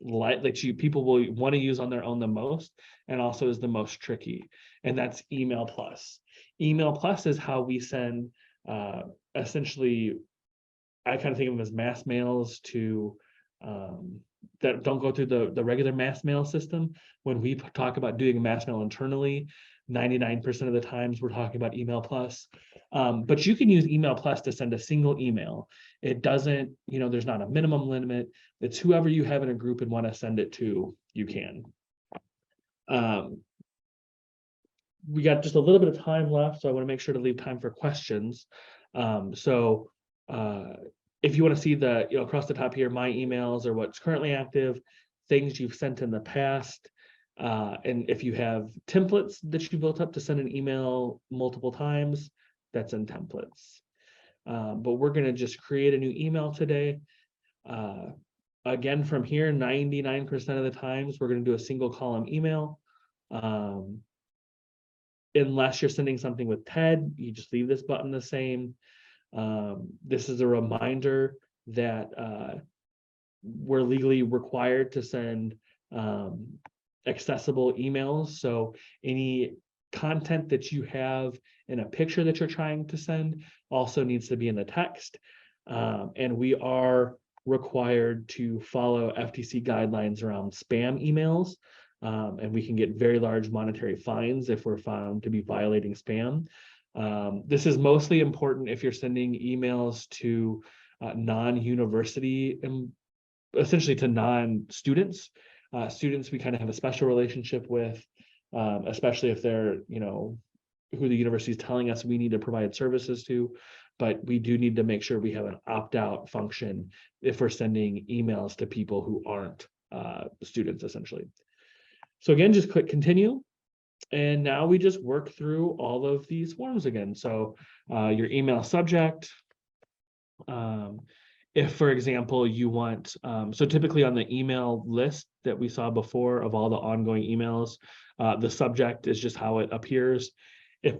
people will want to use on their own the most, and also is the most tricky, and that's Email Plus. Email Plus is how we send essentially I kind of think of them as mass mails to that don't go through the regular mass mail system. When we talk about doing a mass mail internally, 99% of the times we're talking about email plus. But you can use email plus to send a single email. It doesn't, there's not a minimum limit. It's whoever you have in a group and want to send it to, you can. We got just a little bit of time left, so I want to make sure to leave time for questions. If you want to see the, across the top here, my emails or what's currently active, things you've sent in the past, and if you have templates that you built up to send an email multiple times, that's in templates. But we're going to just create a new email today. Again, from here, 99% of the times, we're going to do a single column email. Unless you're sending something with TED, you just leave this button the same. This is a reminder that we're legally required to send accessible emails. So any content that you have in a picture that you're trying to send also needs to be in the text. And we are required to follow FTC guidelines around spam emails. And we can get very large monetary fines if we're found to be violating spam. This is mostly important if you're sending emails to non-university, essentially to non-students. Students we kind of have a special relationship with, especially if they're, who the university is telling us we need to provide services to. But we do need to make sure we have an opt-out function if we're sending emails to people who aren't students, essentially. So again, just click continue. And now we just work through all of these forms again. So your email subject, if, for example, you want, so typically on the email list that we saw before of all the ongoing emails, the subject is just how it appears. If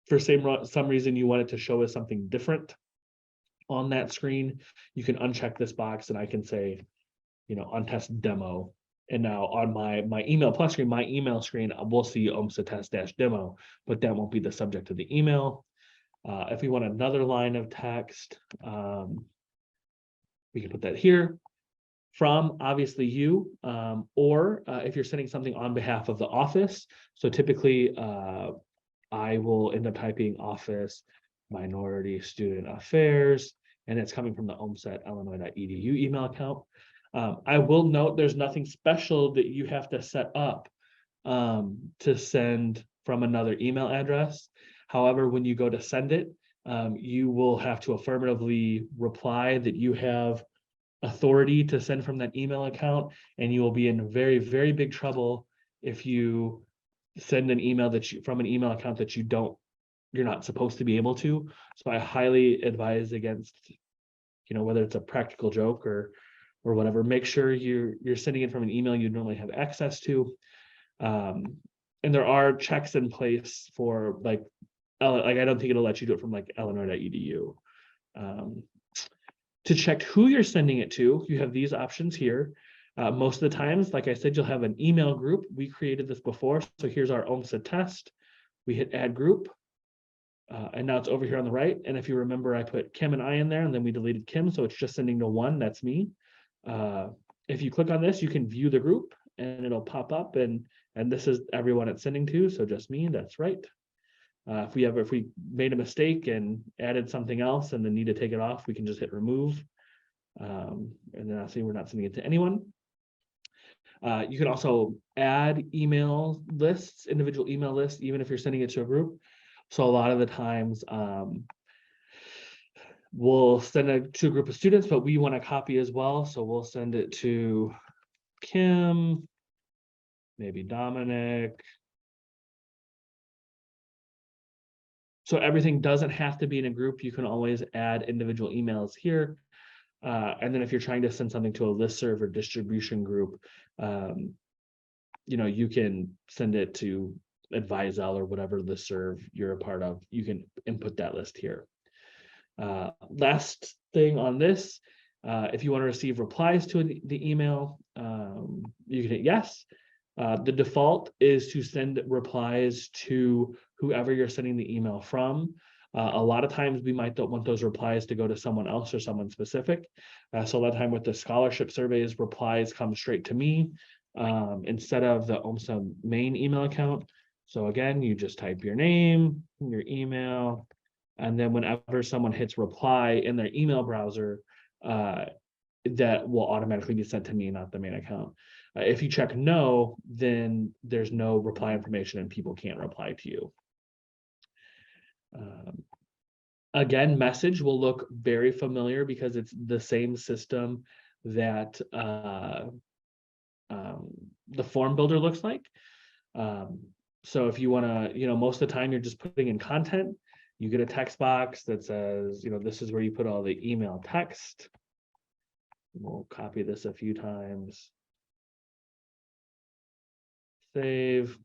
for some reason you want it to show us something different on that screen, you can uncheck this box and I can say, on test demo. And now on my email plus screen, my email screen, we'll see OMSA test -demo, but that won't be the subject of the email. If we want another line of text, we can put that here. From obviously you, or if you're sending something on behalf of the office. So typically I will end up typing office minority student affairs, and it's coming from the OMSA@illinois.edu email account. I will note there's nothing special that you have to set up to send from another email address. However, when you go to send it, you will have to affirmatively reply that you have authority to send from that email account, and you will be in very, very big trouble if you send an email from an email account that you're not supposed to be able to. So I highly advise against, whether it's a practical joke or whatever, make sure you're sending it from an email you normally have access to. And there are checks in place for like I don't think it'll let you do it from like illinois.edu. To check who you're sending it to, you have these options here. Most of the times, like I said, you'll have an email group. We created this before. So here's our OMSA test. We hit add group. And now it's over here on the right. And if you remember, I put Kim and I in there, and then we deleted Kim. So it's just sending to one, that's me. If you click on this, you can view the group and it'll pop up, and this is everyone it's sending to. So just me, that's right. If we made a mistake and added something else and then need to take it off, we can just hit remove. And then I'll see we're not sending it to anyone. You can also add email lists, individual email lists, even if you're sending it to a group. So a lot of the times we'll send it to a group of students, but we want a copy as well. So we'll send it to Kim, maybe Dominic. So everything doesn't have to be in a group. You can always add individual emails here. And then if you're trying to send something to a listserv or distribution group, you can send it to Advisel or whatever listserv you're a part of. You can input that list here. Last thing on this, if you want to receive replies to the email, you can hit yes. The default is to send replies to whoever you're sending the email from. A lot of times we might want those replies to go to someone else or someone specific. So a lot of time with the scholarship surveys, replies come straight to me instead of the OMSA main email account. So again, you just type your name, your email, and then whenever someone hits reply in their email browser, that will automatically be sent to me, not the main account. If you check no, then there's no reply information and people can't reply to you. Again, message will look very familiar because it's the same system that the form builder looks like. So if you want to, most of the time you're just putting in content, you get a text box that says, this is where you put all the email text. We'll copy this a few times. Save.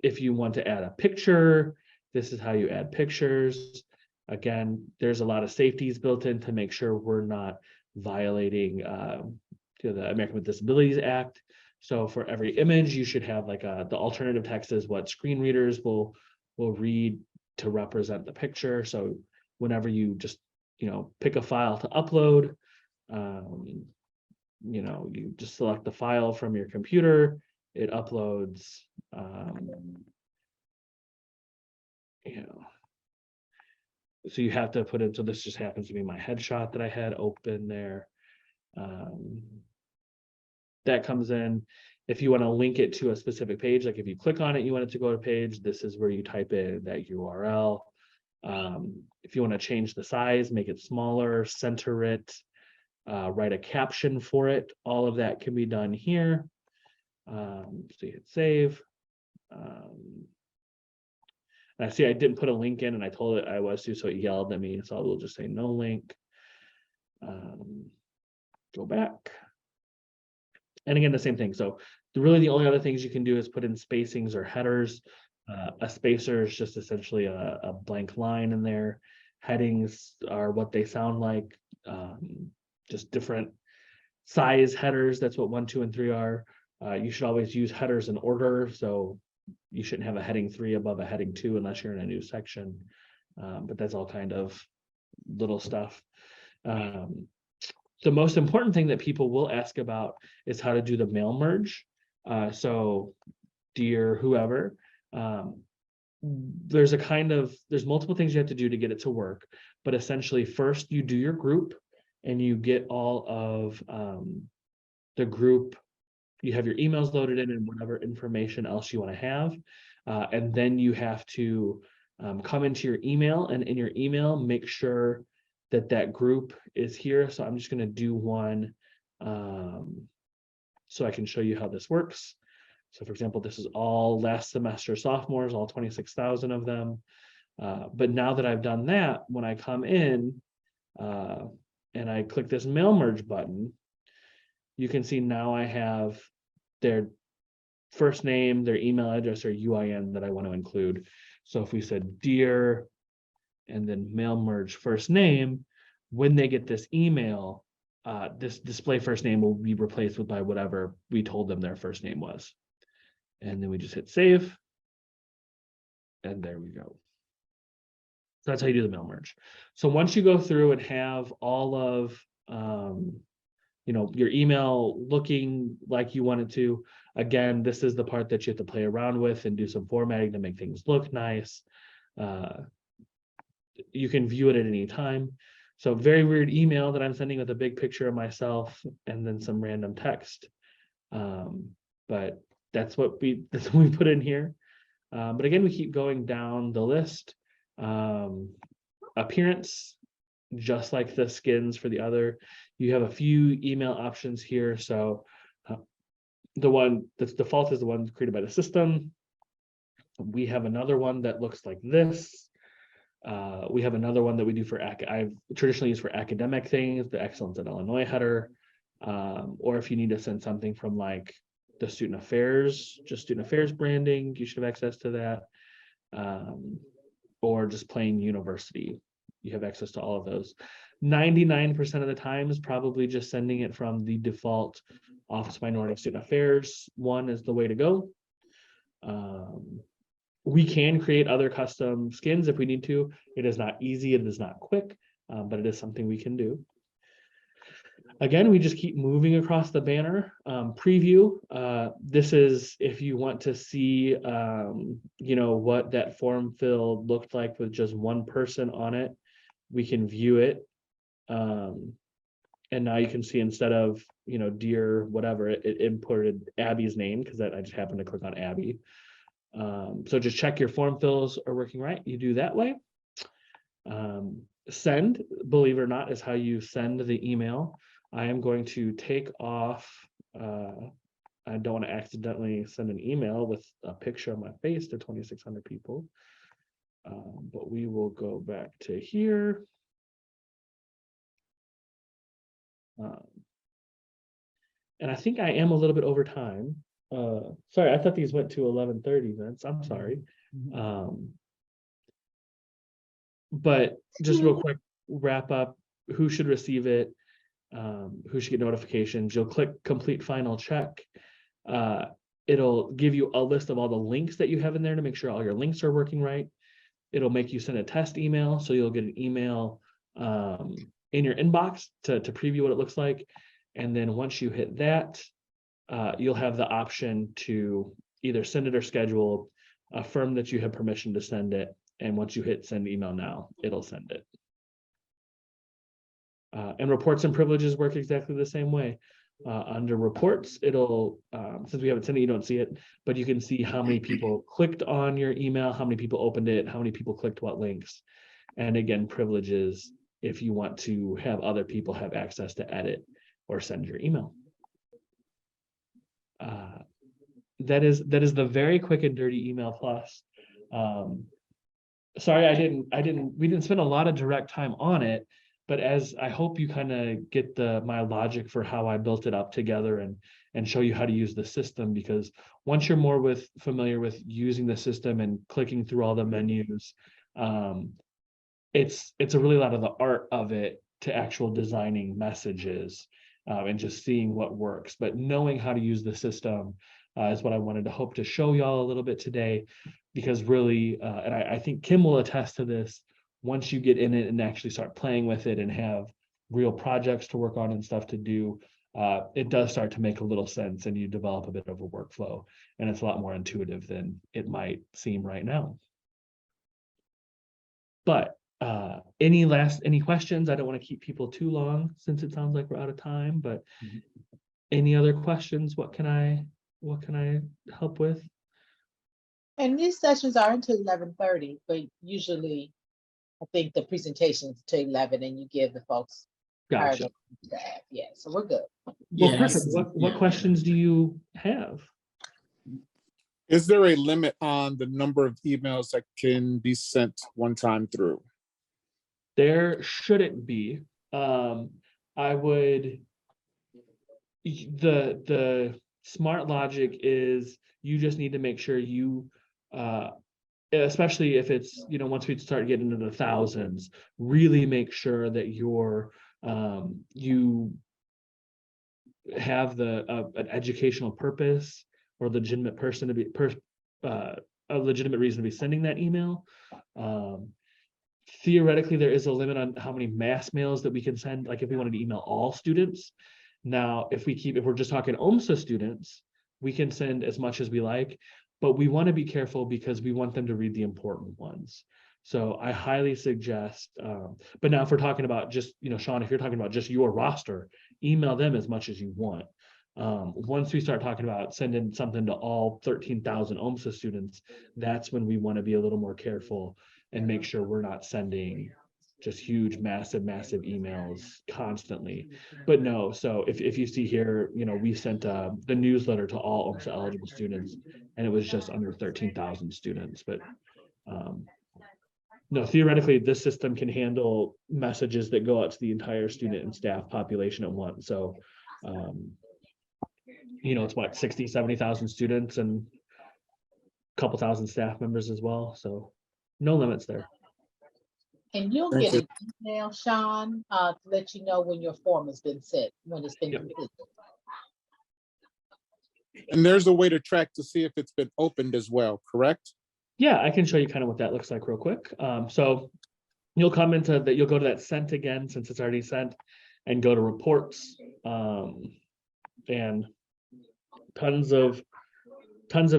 If you want to add a picture, this is how you add pictures. Again, there's a lot of safeties built in to make sure we're not violating the American with Disabilities Act. So for every image, you should have like the alternative text is what screen readers will read to represent the picture. So whenever you just pick a file to upload, you just select the file from your computer, it uploads. So you have to put in, so this just happens to be my headshot that I had open there. That comes in. If you want to link it to a specific page, like if you click on it, you want it to go to a page, this is where you type in that URL. If you want to change the size, make it smaller, center it, write a caption for it, all of that can be done here. So you hit save. I see I didn't put a link in and I told it I was to, so it yelled at me. So I will just say no link. Go back. And again, the same thing. So really the only other things you can do is put in spacings or headers. A spacer is just essentially a blank line in there. Headings are what they sound like, just different size headers. That's what 1, 2, and 3 are. You should always use headers in order. So you shouldn't have a heading 3 above a heading 2 unless you're in a new section. But that's all kind of little stuff. The most important thing that people will ask about is how to do the mail merge. So dear whoever, there's multiple things you have to do to get it to work. But essentially first you do your group and you get all of the group. You have your emails loaded in and whatever information else you want to have. And then you have to come into your email, and in your email, make sure that group is here. So I'm just going to do one so I can show you how this works. So for example, this is all last semester sophomores, all 26,000 of them. But now that I've done that, when I come in and I click this mail merge button, you can see now I have their first name, their email address, or UIN that I want to include. So if we said dear and then mail merge first name, when they get this email, this display first name will be replaced by whatever we told them their first name was. And then we just hit save. And there we go. So that's how you do the mail merge. So once you go through and have all of your email looking like you want it to, again, this is the part that you have to play around with and do some formatting to make things look nice. You can view it at any time. So very weird email that I'm sending with a big picture of myself and then some random text. But that's what we put in here. But again, we keep going down the list. Appearance, just like the skins for the other, you have a few email options here. So the one that's default is the one created by the system. We have another one that looks like this. We have another one that we do for I've traditionally used for academic things, the Excellence at Illinois header, or if you need to send something from like the student affairs branding, you should have access to that, or just plain university. You have access to all of those. 99% of the time is probably just sending it from the default Office of Minority Student Affairs one is the way to go. We can create other custom skins if we need to. It is not easy, it is not quick, but it is something we can do. Again, we just keep moving across the banner. Preview, this is if you want to see, what that form fill looked like with just one person on it, we can view it. And now you can see instead of, dear whatever, it imported Abby's name because I just happened to click on Abby. So just check your form fills are working right. You do that way. Send, believe it or not, is how you send the email. I am going to take off. I don't want to accidentally send an email with a picture of my face to 2,600 people. But we will go back to here. And I think I am a little bit over time. Sorry, I thought these went to 11:30, Vince. I'm sorry. But just real quick, wrap up, who should receive it, who should get notifications. You'll click complete final check. It'll give you a list of all the links that you have in there to make sure all your links are working right. It'll make you send a test email, so you'll get an email in your inbox to preview what it looks like. And then once you hit that, you'll have the option to either send it or schedule, affirm that you have permission to send it. And once you hit send email now, it'll send it. And reports and privileges work exactly the same way. Under reports, it'll, since we haven't sent it, you don't see it, but you can see how many people clicked on your email, how many people opened it, how many people clicked what links. And again, privileges, if you want to have other people have access to edit or send your email. That is the very quick and dirty email plus. Sorry, we didn't spend a lot of direct time on it, but as I hope you kind of get my logic for how I built it up together and show you how to use the system, because once you're more familiar with using the system and clicking through all the menus, it's a really lot of the art of it to actual designing messages and just seeing what works. But knowing how to use the system is what I wanted to hope to show y'all a little bit today, because really, and I think Kim will attest to this, once you get in it and actually start playing with it and have real projects to work on and stuff to do, it does start to make a little sense and you develop a bit of a workflow, and it's a lot more intuitive than it might seem right now. But any questions? I don't want to keep people too long since it sounds like we're out of time, but any other questions? What can I help with? And these sessions are until 11:30, but usually I think the presentation's to 11 and you give the folks. Gotcha. Yeah, so we're good. Well, perfect. What questions do you have? Is there a limit on the number of emails that can be sent one time through? There shouldn't be. I would, the smart logic is you just need to make sure you, especially if it's, once we start getting into the thousands, really make sure that you're, you have an educational purpose or legitimate person to be, a legitimate reason to be sending that email. Theoretically, there is a limit on how many mass mails that we can send, like if we wanted to email all students. Now, if we're just talking OMSA students, we can send as much as we like, but we want to be careful because we want them to read the important ones. So I highly suggest, but now if we're talking about just, Sean, if you're talking about just your roster, email them as much as you want. Once we start talking about sending something to all 13,000 OMSA students, that's when we want to be a little more careful and make sure we're not sending just huge, massive emails constantly. But no, so if you see here, we sent the newsletter to all OMSA eligible students, and it was just under 13,000 students. But no, theoretically, this system can handle messages that go out to the entire student and staff population at once. So, it's what, 60, 70,000 students and a couple thousand staff members as well. So no limits there. And you'll Thank get an email, Sean, to let you know when your form has been sent, when it's been Yep. completed. And there's a way to track to see if it's been opened as well, correct? Yeah, I can show you kind of what that looks like real quick. So you'll come into that, you'll go to that sent again, since it's already sent, and go to reports. And tons of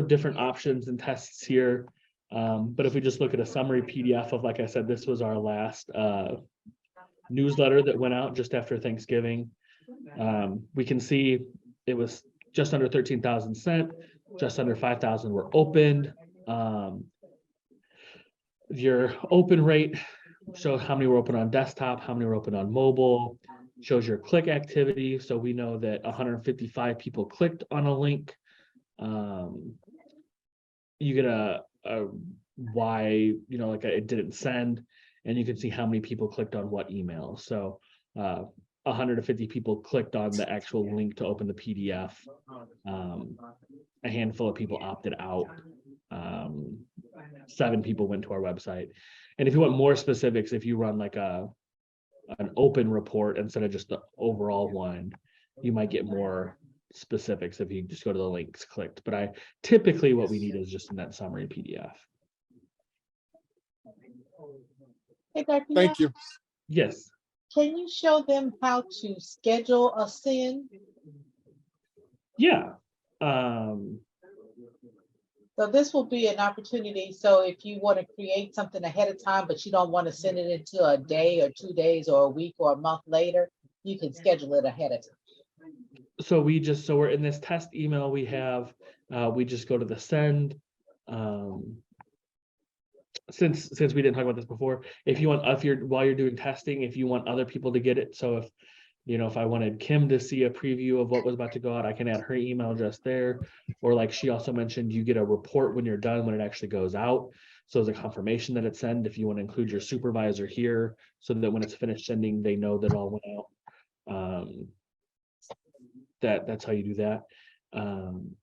different options and tests here. But if we just look at a summary PDF of, like I said, this was our last newsletter that went out just after Thanksgiving. We can see it was just under 13,000 sent, just under 5,000 were opened. Your open rate shows how many were open on desktop, how many were open on mobile, shows your click activity. So we know that 155 people clicked on a link. You get a why, like it didn't send, and you can see how many people clicked on what email. So 150 people clicked on the actual link to open the PDF. A handful of people opted out. 7 people went to our website. And if you want more specifics, if you run like an open report instead of just the overall one, you might get more specifics if you just go to the links clicked. But typically what we need is just in that summary PDF. Hey, Dr. Thank you. Yes. Can you show them how to schedule a send? Yeah. So this will be an opportunity. So if you want to create something ahead of time, but you don't want to send it into a day or 2 days or a week or a month later, you can schedule it ahead of time. So we're in this test email we have, we just go to the send. Since we didn't talk about this before, while you're doing testing, if you want other people to get it, so if I wanted Kim to see a preview of what was about to go out, I can add her email address there. Or like she also mentioned, you get a report when you're done, when it actually goes out. So there's a confirmation that it's sent. If you want to include your supervisor here, so that when it's finished sending, they know that it all went out. That's how you do that.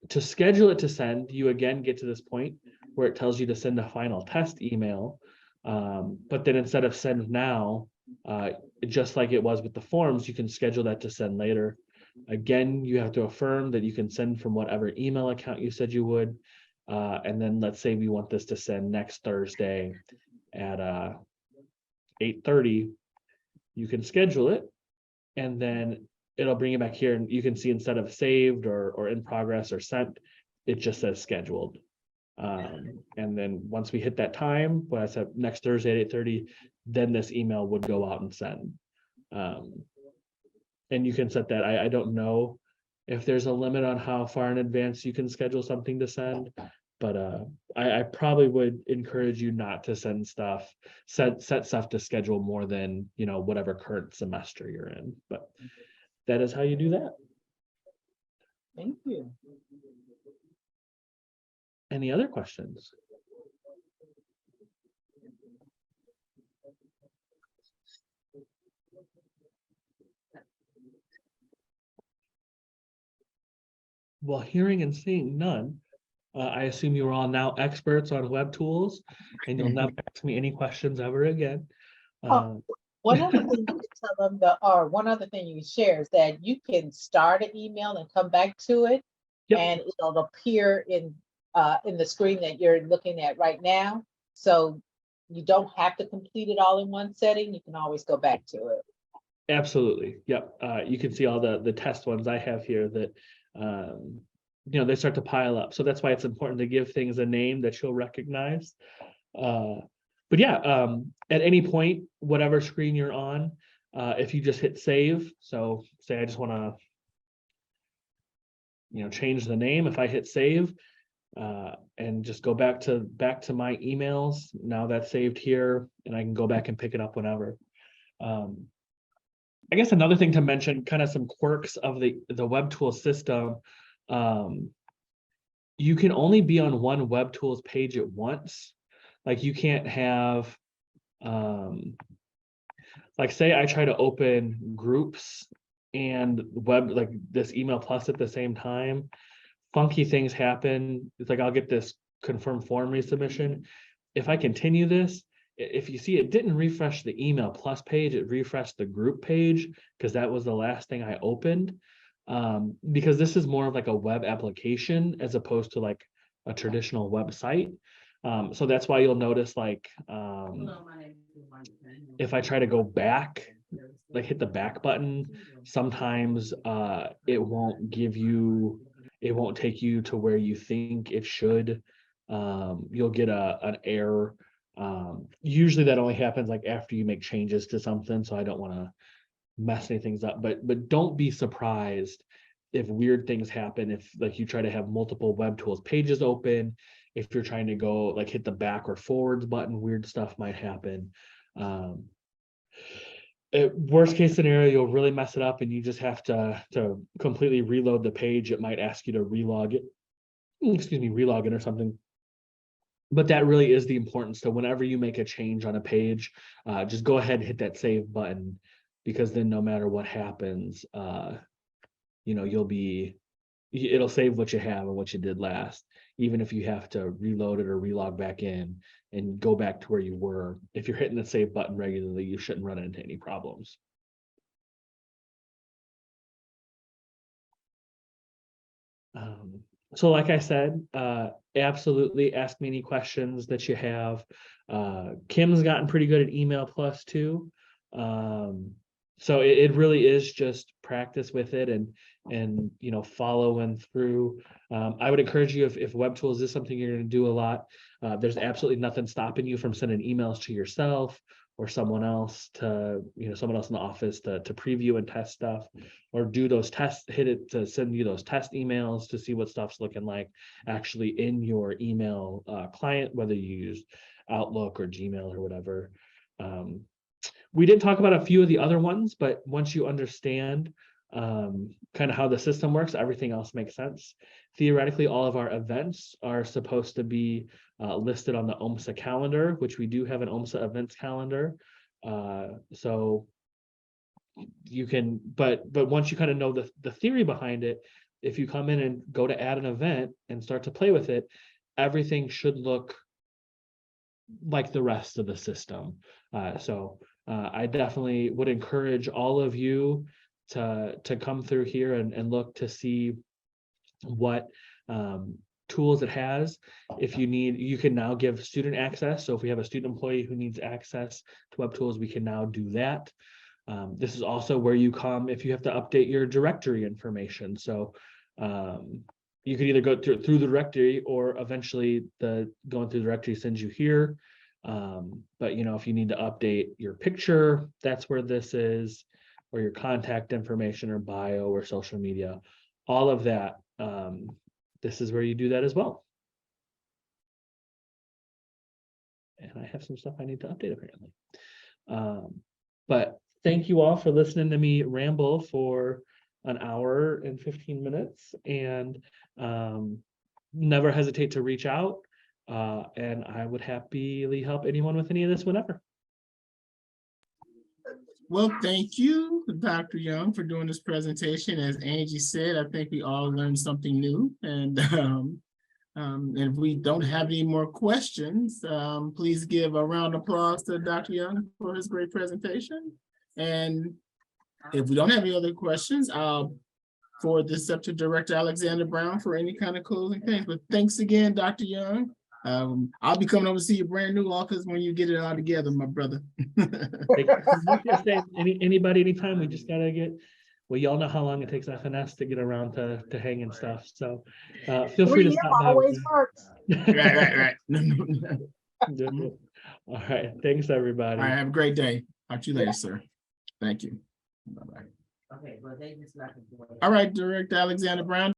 To schedule it to send, you again get to this point where it tells you to send a final test email. But then instead of send now, just like it was with the forms, you can schedule that to send later. Again, you have to affirm that you can send from whatever email account you said you would. And then let's say we want this to send next Thursday at 8:30. You can schedule it, and then it'll bring you back here, and you can see instead of saved or in progress or sent, it just says scheduled. And then once we hit that time, when I said next Thursday at 8:30, then this email would go out and send. And you can set that. I don't know if there's a limit on how far in advance you can schedule something to send, but I probably would encourage you not to send stuff, set stuff to schedule more than whatever current semester you're in. But that is how you do that. Thank you. Any other questions? Well, hearing and seeing none, I assume you are all now experts on Webtools, and you'll never ask me any questions ever again. One other thing you can tell them, or one other thing you can share is that you can start an email and come back to it, Yep. and it'll appear in the screen that you're looking at right now. So you don't have to complete it all in one setting. You can always go back to it. Absolutely. Yep. You can see all the test ones I have here that they start to pile up. So that's why it's important to give things a name that you'll recognize. But yeah, at any point, whatever screen you're on, if you just hit save, so say I just want to change the name. If I hit save and just go back to my emails, now that's saved here, and I can go back and pick it up whenever. I guess another thing to mention, kind of some quirks of the Webtools system. You can only be on one Webtools page at once. Like you can't have, like say I try to open groups and like this email plus at the same time, funky things happen. It's like I'll get this confirm form resubmission. If I continue this, if you see it didn't refresh the email plus page, it refreshed the group page because that was the last thing I opened. Because this is more of like a web application as opposed to like a traditional website. So that's why you'll notice like, if I try to go back, like hit the back button, sometimes it won't take you to where you think it should. You'll get an error. Usually that only happens like after you make changes to something, so I don't want to mess any things up, but don't be surprised if weird things happen, if like you try to have multiple Webtools pages open, if you're trying to go like hit the back or forwards button, weird stuff might happen. Worst case scenario, you'll really mess it up and you just have to completely reload the page. It might ask you to relog in or something. But that really is the importance. So whenever you make a change on a page, just go ahead and hit that save button, because then no matter what happens, it'll save what you have and what you did last, even if you have to reload it or relog back in and go back to where you were. If you're hitting the save button regularly, you shouldn't run into any problems. So like I said, absolutely ask me any questions that you have. Kim's gotten pretty good at email plus too. So it really is just practice with it and following through. I would encourage you, if Webtools is something you're going to do a lot, there's absolutely nothing stopping you from sending emails to yourself or someone else someone else in the office to preview and test stuff, or do those tests, hit it to send you those test emails to see what stuff's looking like actually in your email client, whether you use Outlook or Gmail or whatever. We did talk about a few of the other ones, but once you understand kind of how the system works, everything else makes sense. Theoretically, all of our events are supposed to be listed on the OMSA calendar, which we do have an OMSA events calendar. So you can, but once you kind of know the theory behind it, if you come in and go to add an event and start to play with it, everything should look like the rest of the system. I definitely would encourage all of you to come through here and look to see what tools it has. If you need, you can now give student access. So if we have a student employee who needs access to Webtools, we can now do that. This is also where you come if you have to update your directory information. So you could either go through the directory, or eventually going through the directory sends you here. But if you need to update your picture, that's where this is, or your contact information or bio or social media, all of that. This is where you do that as well. And I have some stuff I need to update apparently. But thank you all for listening to me ramble for an hour and 15 minutes, and never hesitate to reach out. And I would happily help anyone with any of this whenever. Well, thank you, Dr. Young, for doing this presentation. As Angie said, I think we all learned something new. And if we don't have any more questions, please give a round of applause to Dr. Young for his great presentation. And if we don't have any other questions, I'll forward this up to Director Alexander Brown for any kind of closing things. But thanks again, Dr. Young. I'll be coming over to see your brand new office when you get it all together, my brother. Anybody, anytime. We just gotta get. Well, y'all know how long it takes FNS to get around to hanging stuff. So feel free to stop by. Always works. Right. All right. Thanks, everybody. All right. Have a great day. Talk to you later, sir. Thank you. Bye-bye. Okay, well, they just like. All right, Director Alexander Brown.